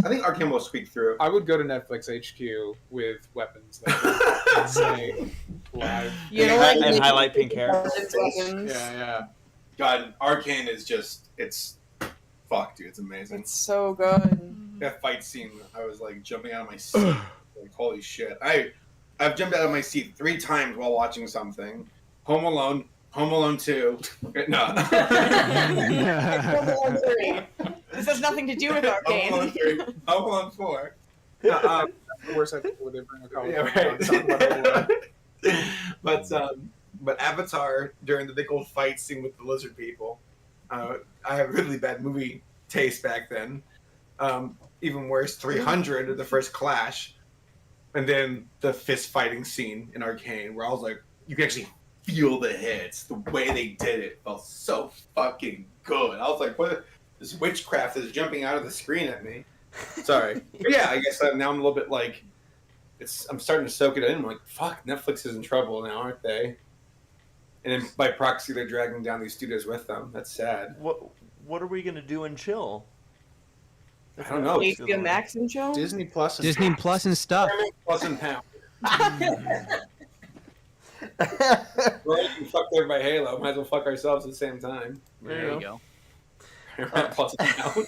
I think Arcane will squeak through. I would go to Netflix HQ with weapons. Like, say, live. You know what? And highlight pink hair. Yeah. God, Arcane is just, it's, fuck, dude, it's amazing. It's so good. That fight scene, I was like jumping out of my seat. Like, holy shit. I've jumped out of my seat 3 times while watching something. Home Alone, Home Alone 2. No. This has nothing to do with Arcane. Home Alone 3, Home Alone 4. The worst episode where they bring a college But Avatar, during the big old fight scene with the lizard people, I have really bad movie taste back then. Even worse, 300, the first Clash, and then the fist fighting scene in Arcane, where I was like, you can actually feel the hits. The way they did it felt so fucking good. I was like, what? This witchcraft is jumping out of the screen at me. Sorry. But yeah, I guess now I'm a little bit like, I'm starting to soak it in. I'm like, fuck, Netflix is in trouble now, aren't they? And then by proxy, they're dragging down these studios with them. That's sad. What are we gonna do and chill? I don't know. HBO Max and show? Disney Plus. Disney Plus and stuff. Plus and pound. We're getting fucked over by Halo. Might as well fuck ourselves at the same time. There you go. Plus and pound.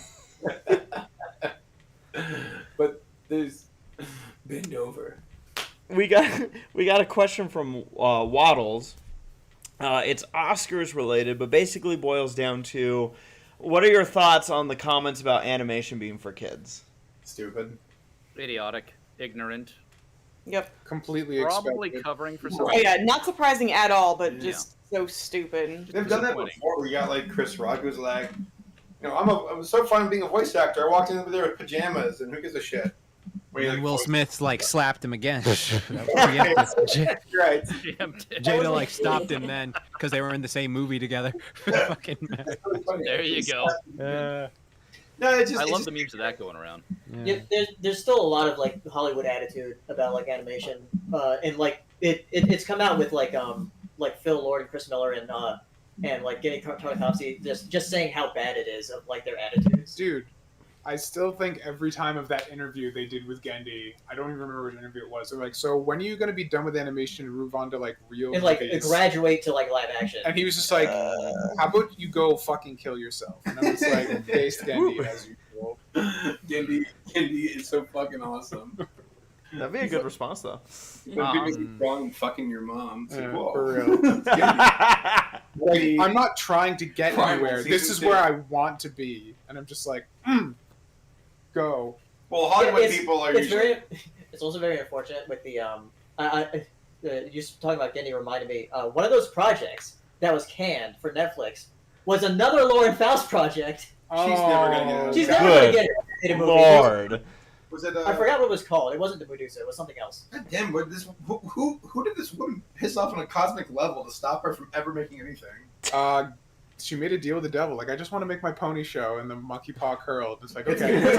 But there's bend over. We got a question from Waddles. It's Oscars related, but basically boils down to, what are your thoughts on the comments about animation being for kids? Stupid. Idiotic. Ignorant. Yep. Completely Probably expected. covering for Oh, something. yeah, not surprising at all, but just so stupid. They've done that before. We got like Chris Rock, who's like, I'm so fun being a voice actor. I walked in there with pajamas, and who gives a shit? And Will Smith's like slapped him again. Right. Jada like stopped him then because they were in the same movie together. Fucking There you go. No, I love the memes of that going around. Yeah, there's still a lot of like Hollywood attitude about like animation, and like it's come out with like Phil Lord and Chris Miller and like Getty Tartakovsky just saying how bad it is of like their attitudes. Dude, I still think every time of that interview they did with Gendy, I don't even remember which interview it was. They're like, so when are you going to be done with animation and move on to like real And like movies? graduate to like live action. And he was just like, how about you go fucking kill yourself? And I was like, based Gendy as usual. Gendy is so fucking awesome. That'd be a good response, though. When people get wrong and fucking your mom. It's like, whoa. For real. I'm not trying to get anywhere. This is where I want to be. And I'm just like, go. Well, Hollywood people are usually... It's also very unfortunate with the you talking about Gendy reminded me, one of those projects that was canned for Netflix was another Lauren Faust project. She's never gonna get it. She's never gonna get it in a movie. Lord. Was it, I forgot what it was called. It wasn't the Medusa. It was something else. God damn, who did this woman piss off on a cosmic level to stop her from ever making anything? She made a deal with the devil. Like, I just want to make my pony show, and the monkey paw curled. It's like, okay, it's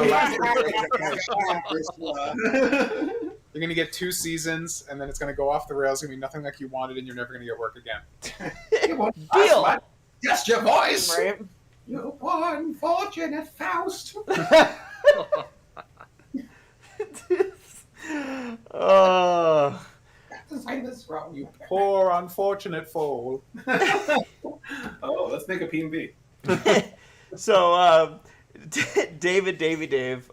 you're gonna get 2 seasons, and then it's gonna go off the rails. It's gonna be nothing like you wanted, and you're never gonna get work again. Deal. Yes, your voice. Right? You one fortunate Faust. Say this wrong, you Poor unfortunate fool. Oh, let's make a P&B. So, Dave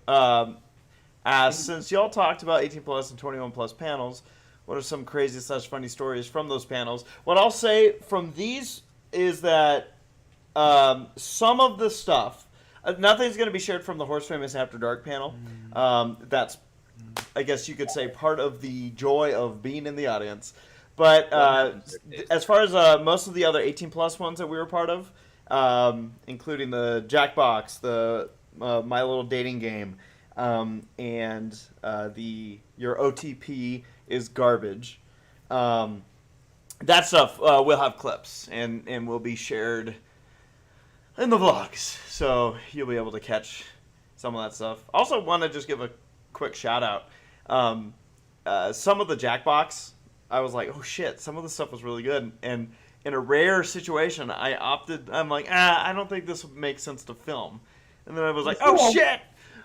asked, since y'all talked about 18 plus and 21 plus panels, what are some crazy / funny stories from those panels? What I'll say from these is that some of the stuff, nothing's going to be shared from the Horse Famous After Dark panel. That's, I guess you could say, part of the joy of being in the audience. But as far as most of the other 18 plus ones that we were part of, including the Jackbox, the My Little Dating Game, and your OTP is garbage. that stuff will have clips and will be shared in the vlogs, so you'll be able to catch some of that stuff. Also, want to just give a quick shout out. Some of the Jackbox, I was like, oh shit, some of the stuff was really good, and in a rare situation, I'm like, I don't think this would make sense to film, and then I was like, oh shit,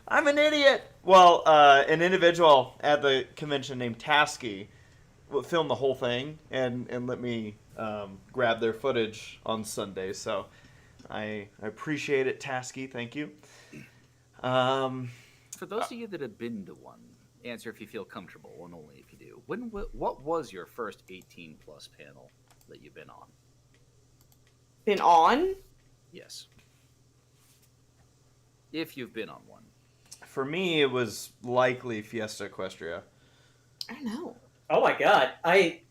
I'm an idiot. Well, an individual at the convention named Tasky filmed the whole thing and let me grab their footage on Sunday, so I appreciate it, Tasky. Thank you. For those of you that have been to one, answer if you feel comfortable, and only if you do. What was your first 18+ panel that you've been on? Been on? Yes. If you've been on one. For me, it was likely Fiesta Equestria. I don't know. Oh my god, I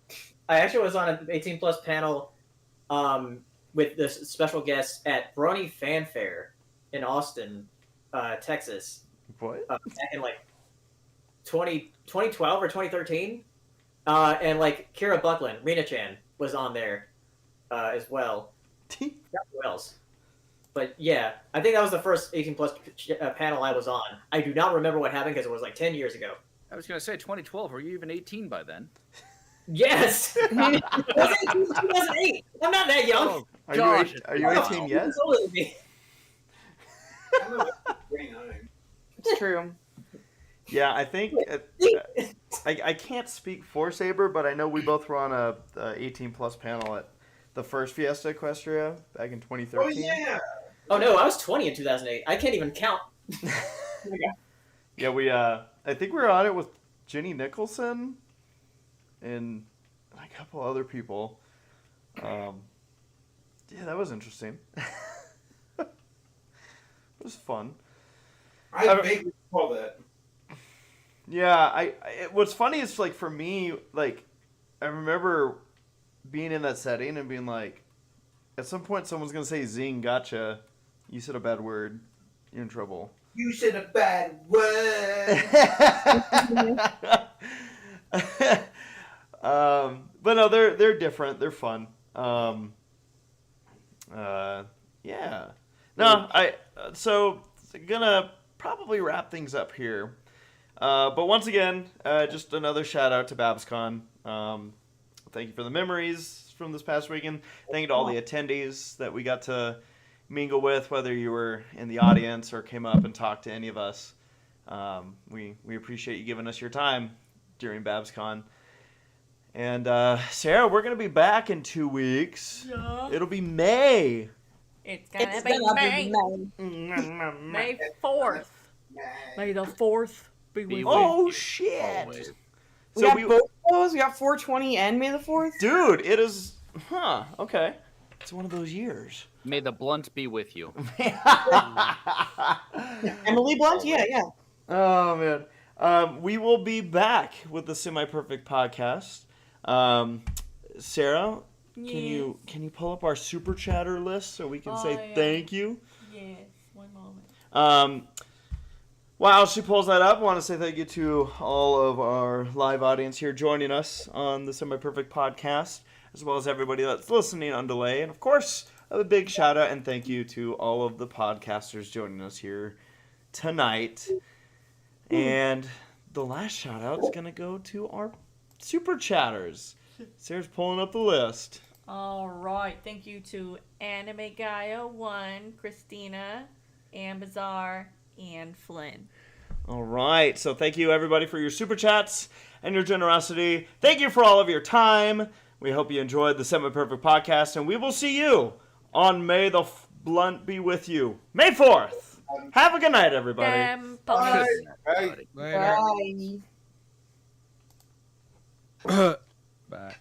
actually was on an 18+ panel with this special guest at Brony Fanfare in Austin, Texas. What? Back in like 2012 or 2013. And like Kira Buckland, Rena-chan, was on there as well. Not who else. But yeah, I think that was the first 18+ panel I was on. I do not remember what happened because it was like 10 years ago. I was going to say 2012. Were you even 18 by then? Yes! It was 2008. I'm not that young. Oh, Are you 18 yet? He's older than me. It's true. Yeah, I think I can't speak for Saber, but I know we both were on a 18+ panel at the first Fiesta Equestria back in 2013. Oh yeah. Oh no, I was 20 in 2008. I can't even count. Yeah, I think we were on it with Jenny Nicholson and a couple other people. Yeah, that was interesting. It was fun. I vaguely recall that. Yeah, what's funny is, like, for me, like, I remember being in that setting and being like, at some point someone's going to say, zing, gotcha, you said a bad word, you're in trouble. You said a bad word. But no, they're different, they're fun. Yeah. No, so gonna probably wrap things up here. But once again, just another shout out to BabsCon. Thank you for the memories from this past weekend. Thank you to all the attendees that we got to mingle with, whether you were in the audience or came up and talked to any of us. We appreciate you giving us your time during BabsCon. And Sarah, we're gonna be back in 2 weeks. Yeah. It'll be May. It's gonna be May 4th. May the 4th be with you. Oh shit! Always. We got both of those. We got 420 and May the 4th. Dude, it is. Okay. It's one of those years. May the blunt be with you. Emily Blunt. Yeah. Oh man. We will be back with the Semi-Perfect podcast. Sarah, Yes. can you pull up our super chatter list so we can say thank you? Yes, one moment. While she pulls that up, I want to say thank you to all of our live audience here joining us on the Semi-Perfect podcast, as well as everybody that's listening on delay. And of course, a big shout out and thank you to all of the podcasters joining us here tonight. And the last shout out is going to go to our super chatters. Sarah's pulling up the list. All right. Thank you to Anime Gaia 1, Christina, Ambazar, and Flynn. All right. So thank you, everybody, for your super chats and your generosity. Thank you for all of your time. We hope you enjoyed the Semi-Perfect podcast, and we will see you on May the Blunt be with you. May 4th. Have a good night, everybody. Bye. Later. Bye. Bye.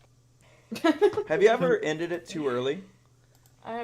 Have you ever ended it too early?